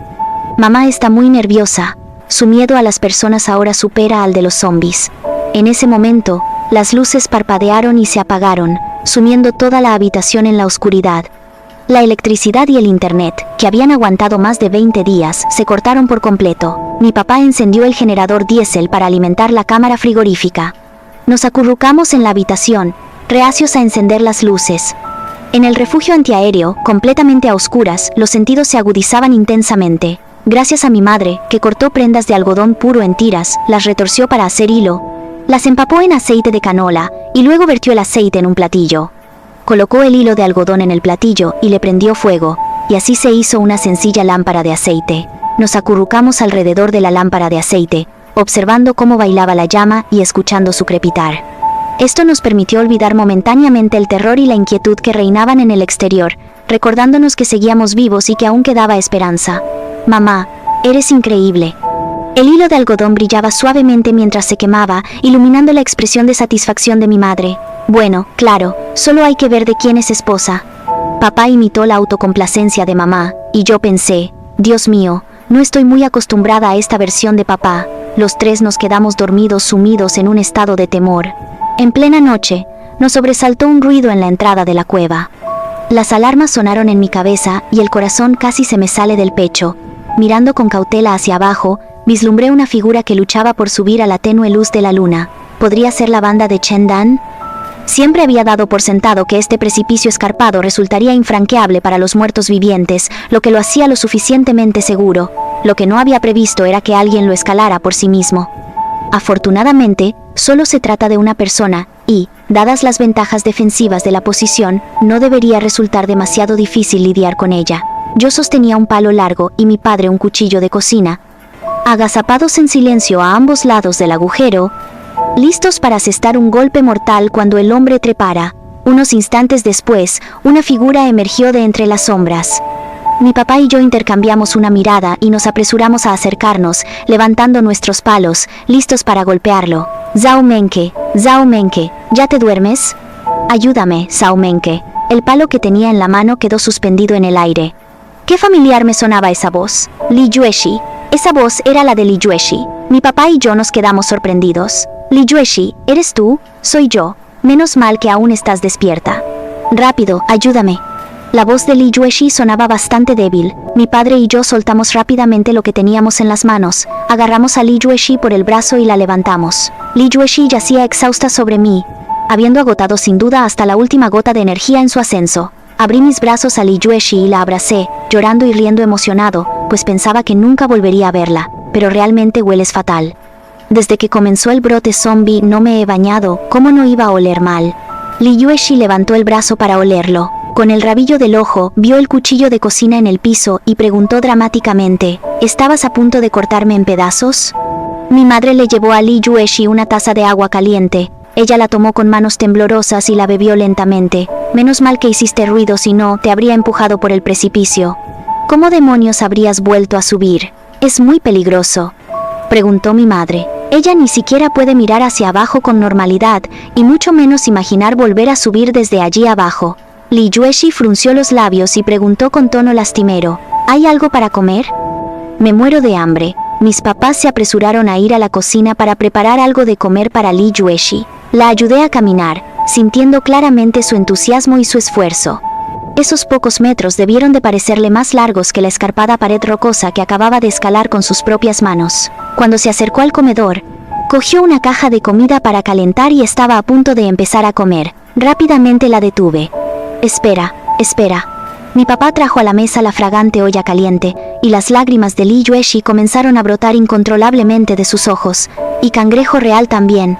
Mamá está muy nerviosa. Su miedo a las personas ahora supera al de los zombies. En ese momento, las luces parpadearon y se apagaron, sumiendo toda la habitación en la oscuridad. La electricidad y el internet, que habían aguantado más de 20 días, se cortaron por completo. Mi papá encendió el generador diésel para alimentar la cámara frigorífica. Nos acurrucamos en la habitación, reacios a encender las luces. En el refugio antiaéreo, completamente a oscuras, los sentidos se agudizaban intensamente. Gracias a mi madre, que cortó prendas de algodón puro en tiras, las retorció para hacer hilo, las empapó en aceite de canola, y luego vertió el aceite en un platillo. Colocó el hilo de algodón en el platillo y le prendió fuego. y así se hizo una sencilla lámpara de aceite. Nos acurrucamos alrededor de la lámpara de aceite, observando cómo bailaba la llama y escuchando su crepitar. Esto nos permitió olvidar momentáneamente el terror y la inquietud que reinaban en el exterior, recordándonos que seguíamos vivos y que aún quedaba esperanza. Mamá, eres increíble. El hilo de algodón brillaba suavemente mientras se quemaba, iluminando la expresión de satisfacción de mi madre. Bueno, claro, solo hay que ver de quién es esposa. Papá imitó la autocomplacencia de mamá, y yo pensé, Dios mío, no estoy muy acostumbrada a esta versión de papá. Los tres nos quedamos dormidos sumidos en un estado de temor. En plena noche, nos sobresaltó un ruido en la entrada de la cueva. Las alarmas sonaron en mi cabeza y el corazón casi se me sale del pecho. Mirando con cautela hacia abajo, vislumbré una figura que luchaba por subir a la tenue luz de la luna. ¿Podría ser la banda de Chen Dan? Siempre había dado por sentado que este precipicio escarpado resultaría infranqueable para los muertos vivientes, lo que lo hacía lo suficientemente seguro. Lo que no había previsto era que alguien lo escalara por sí mismo. Afortunadamente, solo se trata de una persona, y, dadas las ventajas defensivas de la posición, no debería resultar demasiado difícil lidiar con ella. Yo sostenía un palo largo y mi padre un cuchillo de cocina. Agazapados en silencio a ambos lados del agujero, listos para asestar un golpe mortal cuando el hombre trepara. Unos instantes después, una figura emergió de entre las sombras. Mi papá y yo intercambiamos una mirada y nos apresuramos a acercarnos, levantando nuestros palos, listos para golpearlo. Zhao Menke, ¿ya te duermes? Ayúdame, Zhao Menke. El palo que tenía en la mano quedó suspendido en el aire. Qué familiar me sonaba esa voz. Li Yueshi. Esa voz era la de Li Yueshi. Mi papá y yo nos quedamos sorprendidos. Li Yueshi, ¿eres tú? Soy yo. Menos mal que aún estás despierta. Rápido, ayúdame. La voz de Li Yueshi sonaba bastante débil. Mi padre y yo soltamos rápidamente lo que teníamos en las manos. Agarramos a Li Yueshi por el brazo y la levantamos. Li Yueshi yacía exhausta sobre mí, habiendo agotado sin duda hasta la última gota de energía en su ascenso. Abrí mis brazos a Li Yueshi y la abracé, llorando y riendo emocionado, pues pensaba que nunca volvería a verla, pero realmente hueles fatal. Desde que comenzó el brote zombie no me he bañado, ¿cómo no iba a oler mal? Li Yueshi levantó el brazo para olerlo. Con el rabillo del ojo, vio el cuchillo de cocina en el piso y preguntó dramáticamente, ¿estabas a punto de cortarme en pedazos? Mi madre le llevó a Li Yueshi una taza de agua caliente. Ella la tomó con manos temblorosas y la bebió lentamente. Menos mal que hiciste ruido, si no, te habría empujado por el precipicio. ¿Cómo demonios habrías vuelto a subir? Es muy peligroso, preguntó mi madre. Ella ni siquiera puede mirar hacia abajo con normalidad, y mucho menos imaginar volver a subir desde allí abajo. Li Yueshi frunció los labios y preguntó con tono lastimero, ¿hay algo para comer? Me muero de hambre. Mis papás se apresuraron a ir a la cocina para preparar algo de comer para Li Yueshi. La ayudé a caminar, sintiendo claramente su entusiasmo y su esfuerzo. Esos pocos metros debieron de parecerle más largos que la escarpada pared rocosa que acababa de escalar con sus propias manos. Cuando se acercó al comedor, cogió una caja de comida para calentar y estaba a punto de empezar a comer. Rápidamente la detuve. Espera. Mi papá trajo a la mesa la fragante olla caliente, y las lágrimas de Li Yueshi comenzaron a brotar incontrolablemente de sus ojos, y Cangrejo Real también.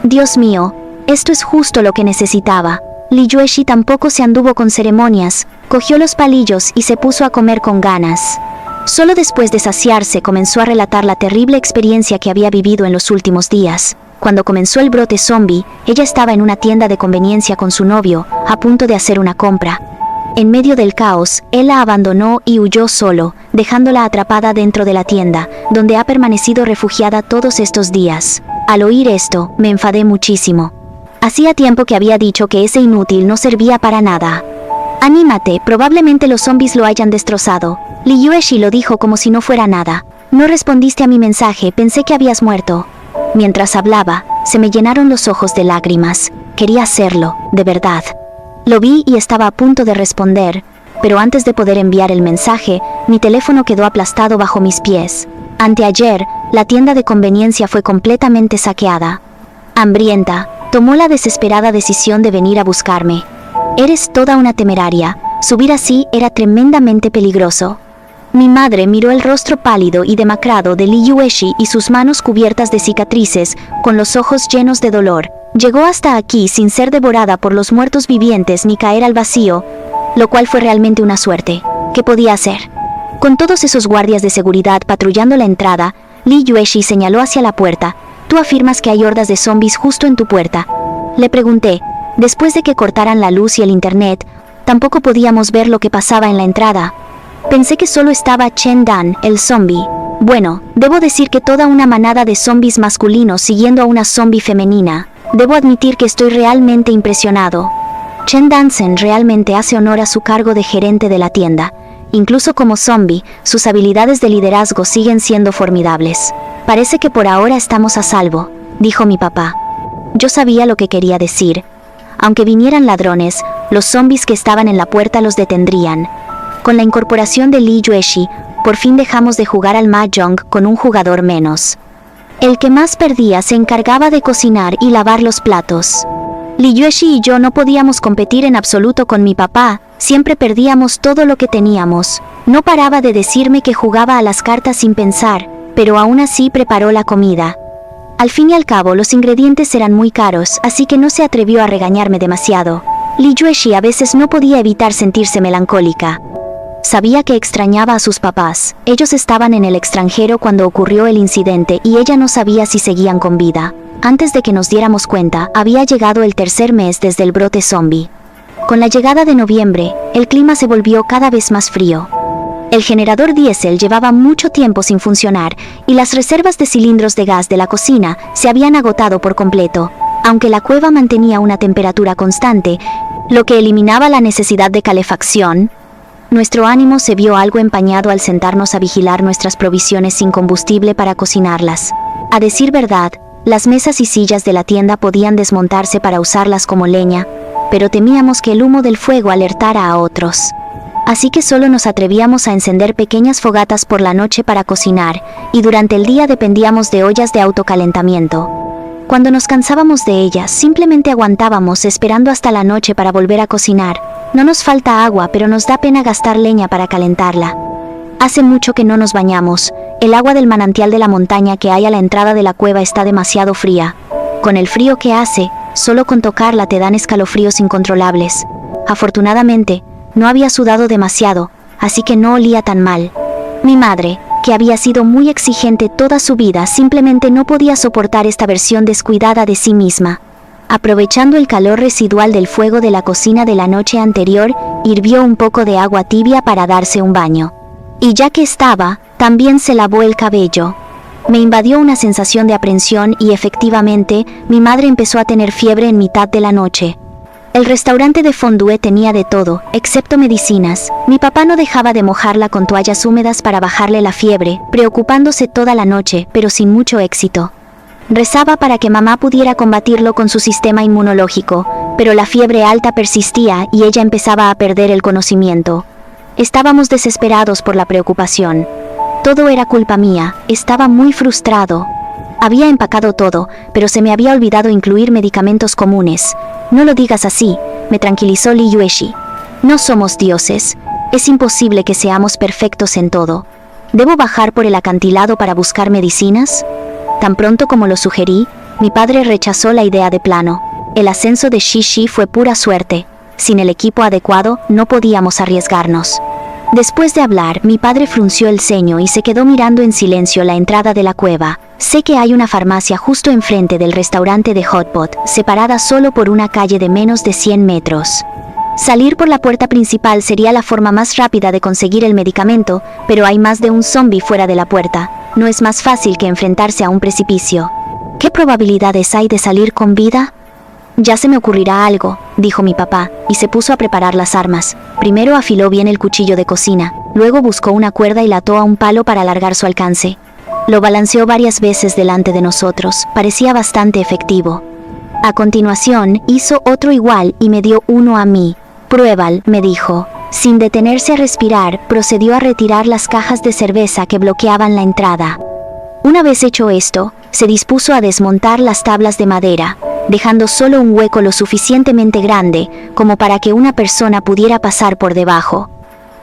Dios mío, esto es justo lo que necesitaba. Li Yueshi tampoco se anduvo con ceremonias, cogió los palillos y se puso a comer con ganas. Solo después de saciarse comenzó a relatar la terrible experiencia que había vivido en los últimos días. Cuando comenzó el brote zombie, ella estaba en una tienda de conveniencia con su novio, a punto de hacer una compra. En medio del caos, él la abandonó y huyó solo, dejándola atrapada dentro de la tienda, donde ha permanecido refugiada todos estos días. Al oír esto, me enfadé muchísimo. Hacía tiempo que había dicho que ese inútil no servía para nada. Anímate, probablemente los zombies lo hayan destrozado. Li Yueshi lo dijo como si no fuera nada. No respondiste a mi mensaje, pensé que habías muerto. Mientras hablaba, se me llenaron los ojos de lágrimas. Quería hacerlo, de verdad. Lo vi y estaba a punto de responder, pero antes de poder enviar el mensaje, mi teléfono quedó aplastado bajo mis pies. Anteayer, la tienda de conveniencia fue completamente saqueada. Hambrienta, tomó la desesperada decisión de venir a buscarme. Eres toda una temeraria. Subir así era tremendamente peligroso. Mi madre miró el rostro pálido y demacrado de Li Yueshi y sus manos cubiertas de cicatrices, con los ojos llenos de dolor. Llegó hasta aquí sin ser devorada por los muertos vivientes ni caer al vacío, lo cual fue realmente una suerte. ¿Qué podía hacer? Con todos esos guardias de seguridad patrullando la entrada, Li Yueshi señaló hacia la puerta. Tú afirmas que hay hordas de zombies justo en tu puerta. Le pregunté. Después de que cortaran la luz y el internet, tampoco podíamos ver lo que pasaba en la entrada. Pensé que solo estaba Chen Dan, el zombie. Bueno, debo decir que toda una manada de zombies masculinos siguiendo a una zombie femenina. Debo admitir que estoy realmente impresionado. Chen Dansen realmente hace honor a su cargo de gerente de la tienda. Incluso como zombie, sus habilidades de liderazgo siguen siendo formidables. Parece que por ahora estamos a salvo, dijo mi papá. Yo sabía lo que quería decir. Aunque vinieran ladrones, los zombies que estaban en la puerta los detendrían. Con la incorporación de Li Yueshi, por fin dejamos de jugar al mahjong con un jugador menos. El que más perdía se encargaba de cocinar y lavar los platos. Li Yueshi y yo no podíamos competir en absoluto con mi papá, siempre perdíamos todo lo que teníamos. No paraba de decirme que jugaba a las cartas sin pensar, pero aún así preparó la comida. Al fin y al cabo los ingredientes eran muy caros, así que no se atrevió a regañarme demasiado. Li Yueshi a veces no podía evitar sentirse melancólica. Sabía que extrañaba a sus papás. Ellos estaban en el extranjero cuando ocurrió el incidente y ella no sabía si seguían con vida. Antes de que nos diéramos cuenta, había llegado el tercer mes desde el brote zombie. Con la llegada de noviembre, el clima se volvió cada vez más frío. El generador diésel llevaba mucho tiempo sin funcionar y las reservas de cilindros de gas de la cocina se habían agotado por completo, aunque la cueva mantenía una temperatura constante, lo que eliminaba la necesidad de calefacción. Nuestro ánimo se vio algo empañado al sentarnos a vigilar nuestras provisiones sin combustible para cocinarlas. A decir verdad, las mesas y sillas de la tienda podían desmontarse para usarlas como leña, pero temíamos que el humo del fuego alertara a otros. Así que solo nos atrevíamos a encender pequeñas fogatas por la noche para cocinar, y durante el día dependíamos de ollas de autocalentamiento. Cuando nos cansábamos de ellas, simplemente aguantábamos esperando hasta la noche para volver a cocinar. No nos falta agua, pero nos da pena gastar leña para calentarla. Hace mucho que no nos bañamos. El agua del manantial de la montaña que hay a la entrada de la cueva está demasiado fría. Con el frío que hace, solo con tocarla te dan escalofríos incontrolables. Afortunadamente, no había sudado demasiado, así que no olía tan mal. Mi madre, que había sido muy exigente toda su vida, simplemente no podía soportar esta versión descuidada de sí misma. Aprovechando el calor residual del fuego de la cocina de la noche anterior, hirvió un poco de agua tibia para darse un baño. Y ya que estaba, también se lavó el cabello. Me invadió una sensación de aprensión y efectivamente, mi madre empezó a tener fiebre en mitad de la noche. El restaurante de Fondue tenía de todo, excepto medicinas. Mi papá no dejaba de mojarla con toallas húmedas para bajarle la fiebre, preocupándose toda la noche, pero sin mucho éxito. Rezaba para que mamá pudiera combatirlo con su sistema inmunológico, pero la fiebre alta persistía y ella empezaba a perder el conocimiento. Estábamos desesperados por la preocupación. Todo era culpa mía, estaba muy frustrado. Había empacado todo, pero se me había olvidado incluir medicamentos comunes. No lo digas así, me tranquilizó Li Yueshi. No somos dioses. Es imposible que seamos perfectos en todo. ¿Debo bajar por el acantilado para buscar medicinas? Tan pronto como lo sugerí, mi padre rechazó la idea de plano. El ascenso de Shishi fue pura suerte. Sin el equipo adecuado, no podíamos arriesgarnos. Después de hablar, mi padre frunció el ceño y se quedó mirando en silencio la entrada de la cueva. Sé que hay una farmacia justo enfrente del restaurante de Hotpot, separada solo por una calle de menos de 100 metros. Salir por la puerta principal sería la forma más rápida de conseguir el medicamento, pero hay más de un zombie fuera de la puerta. No es más fácil que enfrentarse a un precipicio. ¿Qué probabilidades hay de salir con vida? Ya se me ocurrirá algo, dijo mi papá, y se puso a preparar las armas. Primero afiló bien el cuchillo de cocina, luego buscó una cuerda y la ató a un palo para alargar su alcance. Lo balanceó varias veces delante de nosotros, parecía bastante efectivo. A continuación, hizo otro igual y me dio uno a mí. Pruébal, me dijo. Sin detenerse a respirar, procedió a retirar las cajas de cerveza que bloqueaban la entrada. Una vez hecho esto, se dispuso a desmontar las tablas de madera, dejando solo un hueco lo suficientemente grande como para que una persona pudiera pasar por debajo.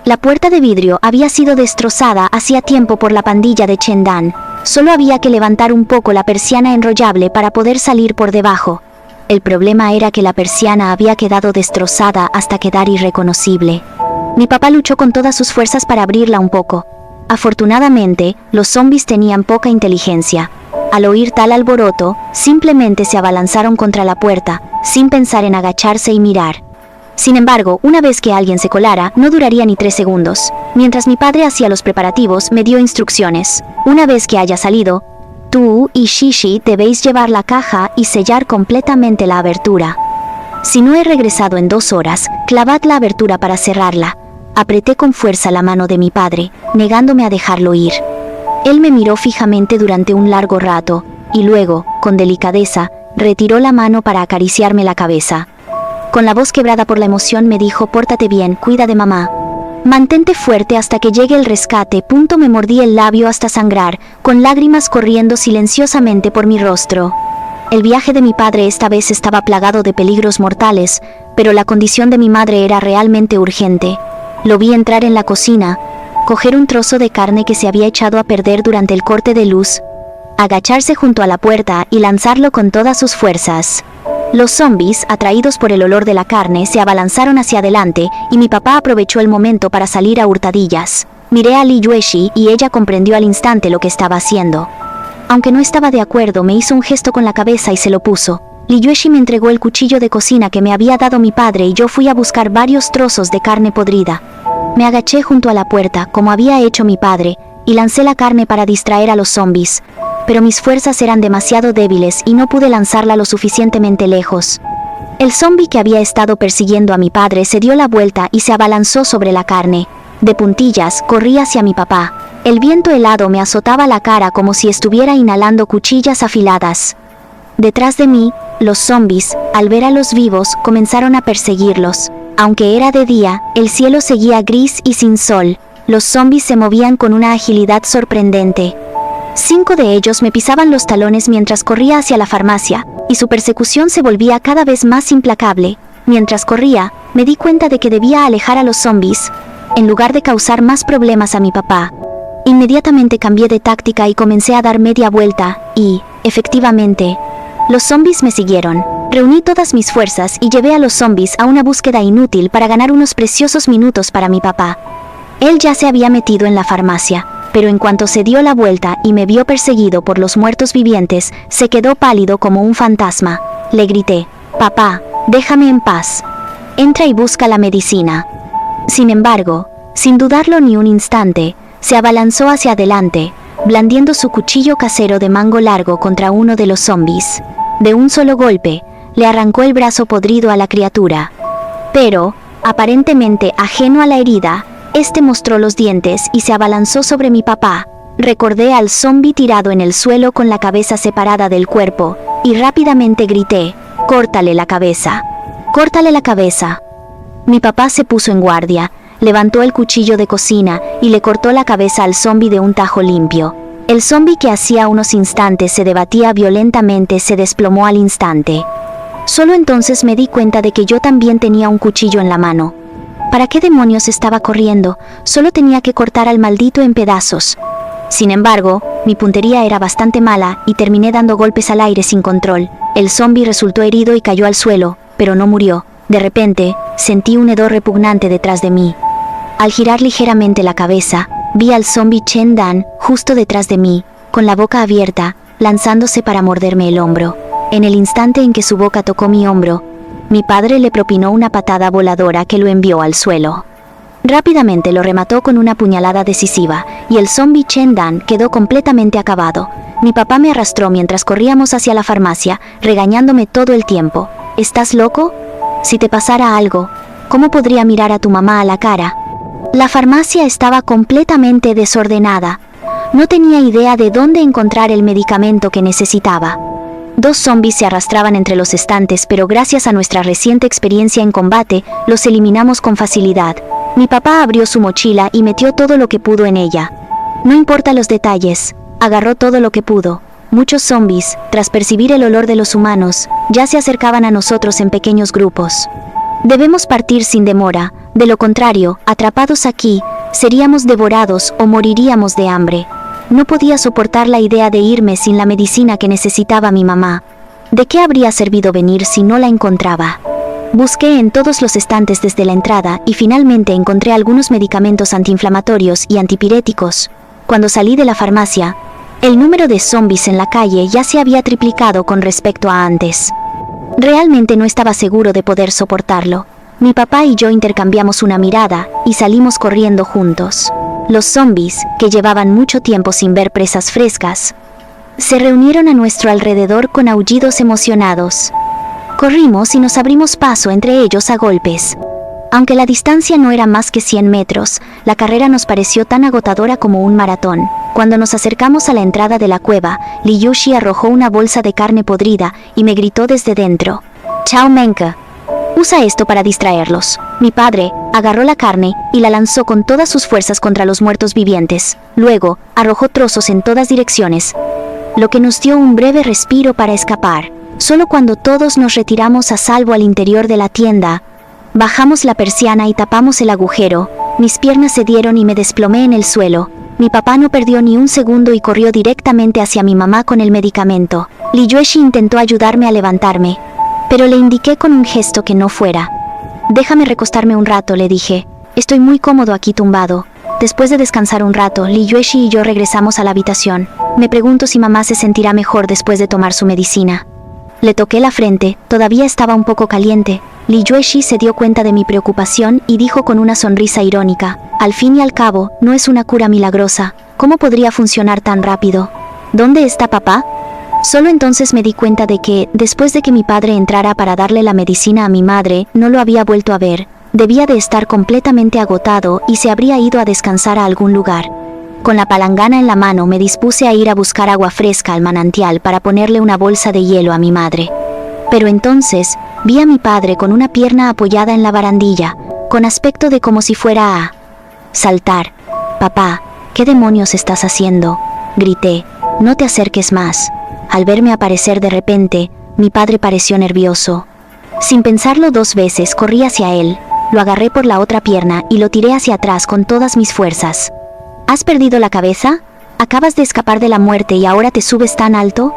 La puerta de vidrio había sido destrozada hacía tiempo por la pandilla de Chen Dan. Solo había que levantar un poco la persiana enrollable para poder salir por debajo. El problema era que la persiana había quedado destrozada hasta quedar irreconocible. Mi papá luchó con todas sus fuerzas para abrirla un poco. Afortunadamente, los zombies tenían poca inteligencia. Al oír tal alboroto, simplemente se abalanzaron contra la puerta, sin pensar en agacharse y mirar. Sin embargo, una vez que alguien se colara, no duraría ni 3 segundos. Mientras mi padre hacía los preparativos, me dio instrucciones. Una vez que haya salido, tú y Shishi debéis llevar la caja y sellar completamente la abertura. Si no he regresado en 2 horas, clavad la abertura para cerrarla. Apreté con fuerza la mano de mi padre, negándome a dejarlo ir. Él me miró fijamente durante un largo rato, y luego, con delicadeza, retiró la mano para acariciarme la cabeza. Con la voz quebrada por la emoción me dijo: pórtate bien, cuida de mamá. Mantente fuerte hasta que llegue el rescate. Me mordí el labio hasta sangrar, con lágrimas corriendo silenciosamente por mi rostro. El viaje de mi padre esta vez estaba plagado de peligros mortales, pero la condición de mi madre era realmente urgente. Lo vi entrar en la cocina, coger un trozo de carne que se había echado a perder durante el corte de luz, agacharse junto a la puerta y lanzarlo con todas sus fuerzas. Los zombies, atraídos por el olor de la carne, se abalanzaron hacia adelante y mi papá aprovechó el momento para salir a hurtadillas. Miré a Li Yueshi y ella comprendió al instante lo que estaba haciendo. Aunque no estaba de acuerdo, me hizo un gesto con la cabeza y se lo puso. Li Yueshi me entregó el cuchillo de cocina que me había dado mi padre y yo fui a buscar varios trozos de carne podrida. Me agaché junto a la puerta, como había hecho mi padre, y lancé la carne para distraer a los zombies. Pero mis fuerzas eran demasiado débiles y no pude lanzarla lo suficientemente lejos. El zombi que había estado persiguiendo a mi padre se dio la vuelta y se abalanzó sobre la carne. De puntillas, corrí hacia mi papá. El viento helado me azotaba la cara como si estuviera inhalando cuchillas afiladas. Detrás de mí, los zombies, al ver a los vivos, comenzaron a perseguirlos. Aunque era de día, el cielo seguía gris y sin sol. Los zombies se movían con una agilidad sorprendente. 5 de ellos me pisaban los talones mientras corría hacia la farmacia, y su persecución se volvía cada vez más implacable. Mientras corría, me di cuenta de que debía alejar a los zombies, en lugar de causar más problemas a mi papá. Inmediatamente cambié de táctica y comencé a dar media vuelta, y, efectivamente, los zombies me siguieron. Reuní todas mis fuerzas y llevé a los zombies a una búsqueda inútil para ganar unos preciosos minutos para mi papá. Él ya se había metido en la farmacia, pero en cuanto se dio la vuelta y me vio perseguido por los muertos vivientes, se quedó pálido como un fantasma. Le grité: papá, déjame en paz. Entra y busca la medicina. Sin embargo, sin dudarlo ni un instante, se abalanzó hacia adelante, blandiendo su cuchillo casero de mango largo contra uno de los zombies. De un solo golpe, le arrancó el brazo podrido a la criatura. Pero, aparentemente ajeno a la herida, este mostró los dientes y se abalanzó sobre mi papá. Recordé al zombi tirado en el suelo con la cabeza separada del cuerpo, y rápidamente grité: córtale la cabeza. Córtale la cabeza. Mi papá se puso en guardia, levantó el cuchillo de cocina y le cortó la cabeza al zombi de un tajo limpio. El zombi que hacía unos instantes se debatía violentamente se desplomó al instante. Solo entonces me di cuenta de que yo también tenía un cuchillo en la mano. ¿Para qué demonios estaba corriendo? Solo tenía que cortar al maldito en pedazos. Sin embargo, mi puntería era bastante mala y terminé dando golpes al aire sin control. El zombi resultó herido y cayó al suelo, pero no murió. De repente, sentí un hedor repugnante detrás de mí. Al girar ligeramente la cabeza, vi al zombi Chen Dan justo detrás de mí, con la boca abierta, lanzándose para morderme el hombro. En el instante en que su boca tocó mi hombro, mi padre le propinó una patada voladora que lo envió al suelo. Rápidamente lo remató con una puñalada decisiva, y el zombi Chen Dan quedó completamente acabado. Mi papá me arrastró mientras corríamos hacia la farmacia, regañándome todo el tiempo. ¿Estás loco? Si te pasara algo, ¿cómo podría mirar a tu mamá a la cara? La farmacia estaba completamente desordenada. No tenía idea de dónde encontrar el medicamento que necesitaba. 2 zombies se arrastraban entre los estantes, pero gracias a nuestra reciente experiencia en combate, los eliminamos con facilidad. Mi papá abrió su mochila y metió todo lo que pudo en ella. No importa los detalles, agarró todo lo que pudo. Muchos zombies, tras percibir el olor de los humanos, ya se acercaban a nosotros en pequeños grupos. Debemos partir sin demora, de lo contrario, atrapados aquí, seríamos devorados o moriríamos de hambre. No podía soportar la idea de irme sin la medicina que necesitaba mi mamá. ¿De qué habría servido venir si no la encontraba? Busqué en todos los estantes desde la entrada y finalmente encontré algunos medicamentos antiinflamatorios y antipiréticos. Cuando salí de la farmacia, el número de zombies en la calle ya se había triplicado con respecto a antes. Realmente no estaba seguro de poder soportarlo. Mi papá y yo intercambiamos una mirada y salimos corriendo juntos. Los zombies, que llevaban mucho tiempo sin ver presas frescas, se reunieron a nuestro alrededor con aullidos emocionados. Corrimos y nos abrimos paso entre ellos a golpes. Aunque la distancia no era más que 100 metros, la carrera nos pareció tan agotadora como un maratón. Cuando nos acercamos a la entrada de la cueva, Liyushi arrojó una bolsa de carne podrida y me gritó desde dentro: «Chao Menka. Usa esto para distraerlos». Mi padre agarró la carne y la lanzó con todas sus fuerzas contra los muertos vivientes. Luego, arrojó trozos en todas direcciones, lo que nos dio un breve respiro para escapar. Solo cuando todos nos retiramos a salvo al interior de la tienda, bajamos la persiana y tapamos el agujero. Mis piernas cedieron y me desplomé en el suelo. Mi papá no perdió ni un segundo y corrió directamente hacia mi mamá con el medicamento. Liyueshi intentó ayudarme a levantarme, pero le indiqué con un gesto que no fuera. «Déjame recostarme un rato», le dije. «Estoy muy cómodo aquí tumbado». Después de descansar un rato, Liyueshi y yo regresamos a la habitación. Me pregunto si mamá se sentirá mejor después de tomar su medicina. Le toqué la frente, todavía estaba un poco caliente. Liyueshi se dio cuenta de mi preocupación y dijo con una sonrisa irónica: «Al fin y al cabo, no es una cura milagrosa. ¿Cómo podría funcionar tan rápido? ¿Dónde está papá?». Solo entonces me di cuenta de que, después de que mi padre entrara para darle la medicina a mi madre, no lo había vuelto a ver. Debía de estar completamente agotado y se habría ido a descansar a algún lugar. Con la palangana en la mano me dispuse a ir a buscar agua fresca al manantial para ponerle una bolsa de hielo a mi madre. Pero entonces, vi a mi padre con una pierna apoyada en la barandilla, con aspecto de como si fuera a saltar. «Papá, ¿qué demonios estás haciendo?», grité. «No te acerques más». Al verme aparecer de repente, mi padre pareció nervioso. Sin pensarlo 2 veces, corrí hacia él, lo agarré por la otra pierna y lo tiré hacia atrás con todas mis fuerzas. «¿Has perdido la cabeza? ¿Acabas de escapar de la muerte y ahora te subes tan alto?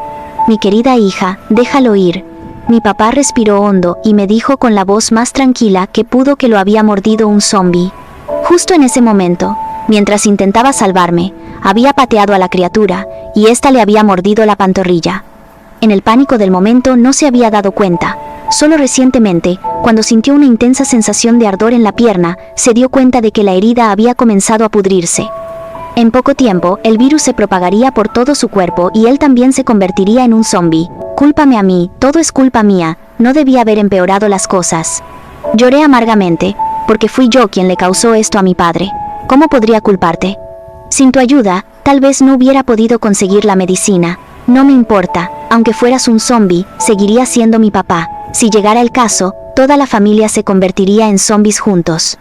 Mi querida hija, déjalo ir». Mi papá respiró hondo y me dijo con la voz más tranquila que pudo que lo había mordido un zombi. Justo en ese momento, mientras intentaba salvarme, había pateado a la criatura y ésta le había mordido la pantorrilla. En el pánico del momento no se había dado cuenta. Solo recientemente, cuando sintió una intensa sensación de ardor en la pierna, se dio cuenta de que la herida había comenzado a pudrirse. En poco tiempo, el virus se propagaría por todo su cuerpo y él también se convertiría en un zombi. «Cúlpame a mí, todo es culpa mía, no debía haber empeorado las cosas». Lloré amargamente, porque fui yo quien le causó esto a mi padre. «¿Cómo podría culparte? Sin tu ayuda, tal vez no hubiera podido conseguir la medicina. No me importa, aunque fueras un zombi, seguirías siendo mi papá. Si llegara el caso, toda la familia se convertiría en zombis juntos.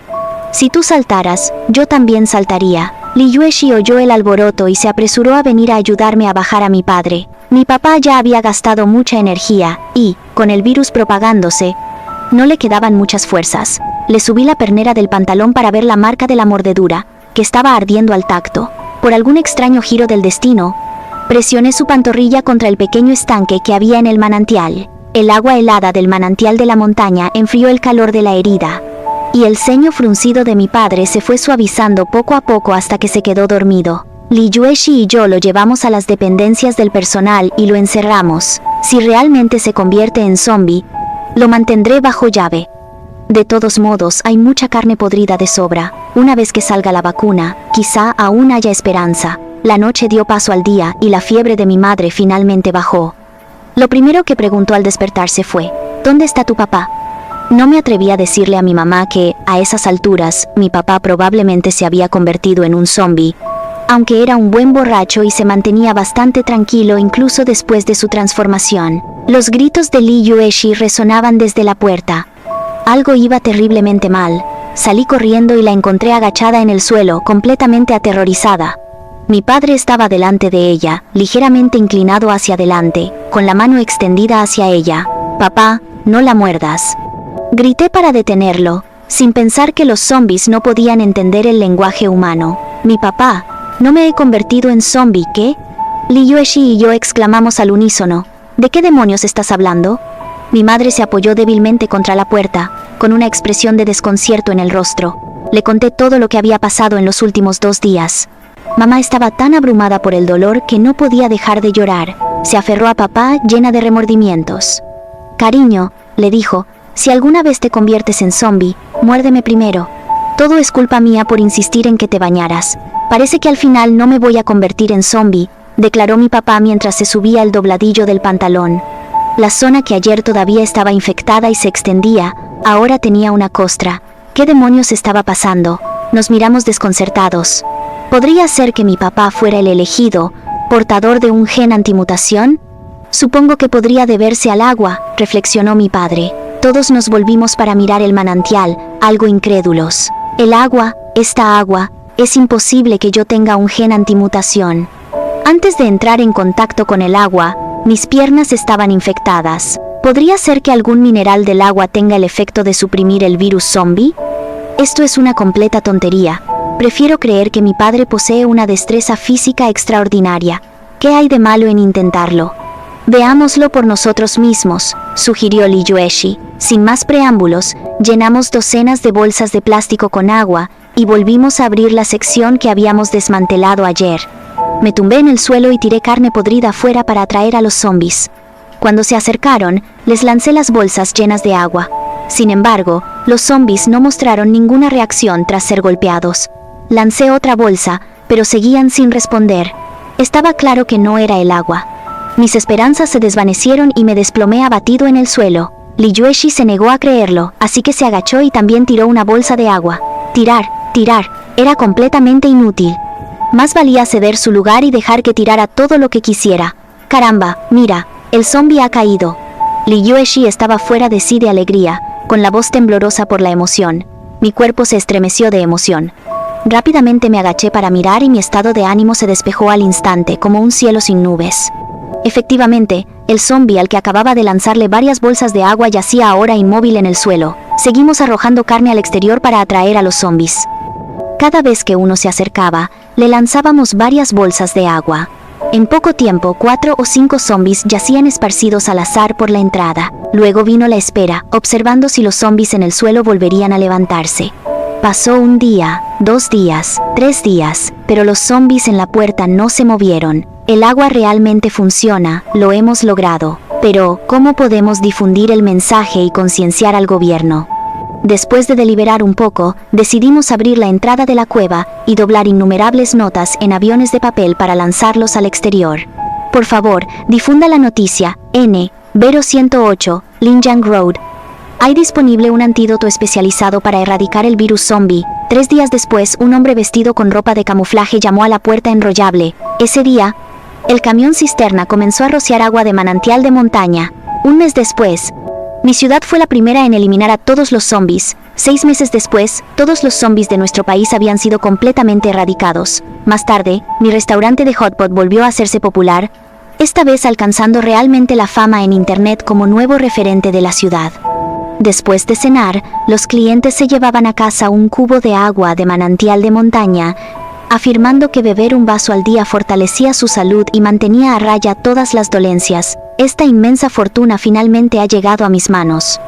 Si tú saltaras, yo también saltaría». Liyueshi oyó el alboroto y se apresuró a venir a ayudarme a bajar a mi padre. Mi papá ya había gastado mucha energía y, con el virus propagándose, no le quedaban muchas fuerzas. Le subí la pernera del pantalón para ver la marca de la mordedura, que estaba ardiendo al tacto. Por algún extraño giro del destino, presioné su pantorrilla contra el pequeño estanque que había en el manantial. El agua helada del manantial de la montaña enfrió el calor de la herida, y el ceño fruncido de mi padre se fue suavizando poco a poco hasta que se quedó dormido. Liyueshi y yo lo llevamos a las dependencias del personal y lo encerramos. Si realmente se convierte en zombie, lo mantendré bajo llave. De todos modos, hay mucha carne podrida de sobra. Una vez que salga la vacuna, quizá aún haya esperanza. La noche dio paso al día y la fiebre de mi madre finalmente bajó. Lo primero que preguntó al despertarse fue: «¿Dónde está tu papá?». No me atreví a decirle a mi mamá que, a esas alturas, mi papá probablemente se había convertido en un zombie, aunque era un buen borracho y se mantenía bastante tranquilo incluso después de su transformación. Los gritos de Liyueshi resonaban desde la puerta. Algo iba terriblemente mal. Salí corriendo y la encontré agachada en el suelo, completamente aterrorizada. Mi padre estaba delante de ella, ligeramente inclinado hacia adelante, con la mano extendida hacia ella. «Papá, no la muerdas», grité para detenerlo, sin pensar que los zombies no podían entender el lenguaje humano. «Mi papá, no me he convertido en zombie, ¿qué?». Liyueshi y yo exclamamos al unísono: «¿De qué demonios estás hablando?». Mi madre se apoyó débilmente contra la puerta, con una expresión de desconcierto en el rostro. Le conté todo lo que había pasado en los últimos 2 días. Mamá estaba tan abrumada por el dolor que no podía dejar de llorar. Se aferró a papá llena de remordimientos. «Cariño», le dijo, «si alguna vez te conviertes en zombie, muérdeme primero. Todo es culpa mía por insistir en que te bañaras. Parece que al final no me voy a convertir en zombie», declaró mi papá mientras se subía el dobladillo del pantalón. La zona que ayer todavía estaba infectada y se extendía, ahora tenía una costra. ¿Qué demonios estaba pasando? Nos miramos desconcertados. ¿Podría ser que mi papá fuera el elegido, portador de un gen antimutación? Supongo que podría deberse al agua, reflexionó mi padre. Todos nos volvimos para mirar el manantial, algo incrédulos. El agua, esta agua, es imposible que yo tenga un gen antimutación. Antes de entrar en contacto con el agua, mis piernas estaban infectadas. ¿Podría ser que algún mineral del agua tenga el efecto de suprimir el virus zombie? Esto es una completa tontería. Prefiero creer que mi padre posee una destreza física extraordinaria. ¿Qué hay de malo en intentarlo? Veámoslo por nosotros mismos, sugirió Li Yueshi. Sin más preámbulos, llenamos docenas de bolsas de plástico con agua y volvimos a abrir la sección que habíamos desmantelado ayer. Me tumbé en el suelo y tiré carne podrida afuera para atraer a los zombies. Cuando se acercaron, les lancé las bolsas llenas de agua. Sin embargo, los zombies no mostraron ninguna reacción tras ser golpeados. Lancé otra bolsa, pero seguían sin responder. Estaba claro que no era el agua. Mis esperanzas se desvanecieron y me desplomé abatido en el suelo. Li Yueshi se negó a creerlo, así que se agachó y también tiró una bolsa de agua. Tirar, era completamente inútil. Más valía ceder su lugar y dejar que tirara todo lo que quisiera. Caramba, mira, el zombie ha caído. Li Yueshi estaba fuera de sí de alegría, con la voz temblorosa por la emoción. Mi cuerpo se estremeció de emoción. Rápidamente me agaché para mirar y mi estado de ánimo se despejó al instante, como un cielo sin nubes. Efectivamente, el zombie al que acababa de lanzarle varias bolsas de agua yacía ahora inmóvil en el suelo. Seguimos arrojando carne al exterior para atraer a los zombies. Cada vez que uno se acercaba, le lanzábamos varias bolsas de agua. En poco tiempo, 4 o 5 zombies yacían esparcidos al azar por la entrada. Luego vino la espera, observando si los zombies en el suelo volverían a levantarse. Pasó 1 día, 2 días, 3 días, pero los zombies en la puerta no se movieron. El agua realmente funciona, lo hemos logrado. Pero, ¿cómo podemos difundir el mensaje y concienciar al gobierno? Después de deliberar un poco, decidimos abrir la entrada de la cueva y doblar innumerables notas en aviones de papel para lanzarlos al exterior. Por favor, difunda la noticia. N. Vero 108, Linjiang Road. Hay disponible un antídoto especializado para erradicar el virus zombie. 3 días después, un hombre vestido con ropa de camuflaje llamó a la puerta enrollable. Ese día, el camión cisterna comenzó a rociar agua de manantial de montaña. 1 mes después, mi ciudad fue la primera en eliminar a todos los zombies. 6 meses después, todos los zombies de nuestro país habían sido completamente erradicados. Más tarde, mi restaurante de hotpot volvió a hacerse popular, esta vez alcanzando realmente la fama en internet como nuevo referente de la ciudad. Después de cenar, los clientes se llevaban a casa un cubo de agua de manantial de montaña, afirmando que beber un vaso al día fortalecía su salud y mantenía a raya todas las dolencias. Esta inmensa fortuna finalmente ha llegado a mis manos.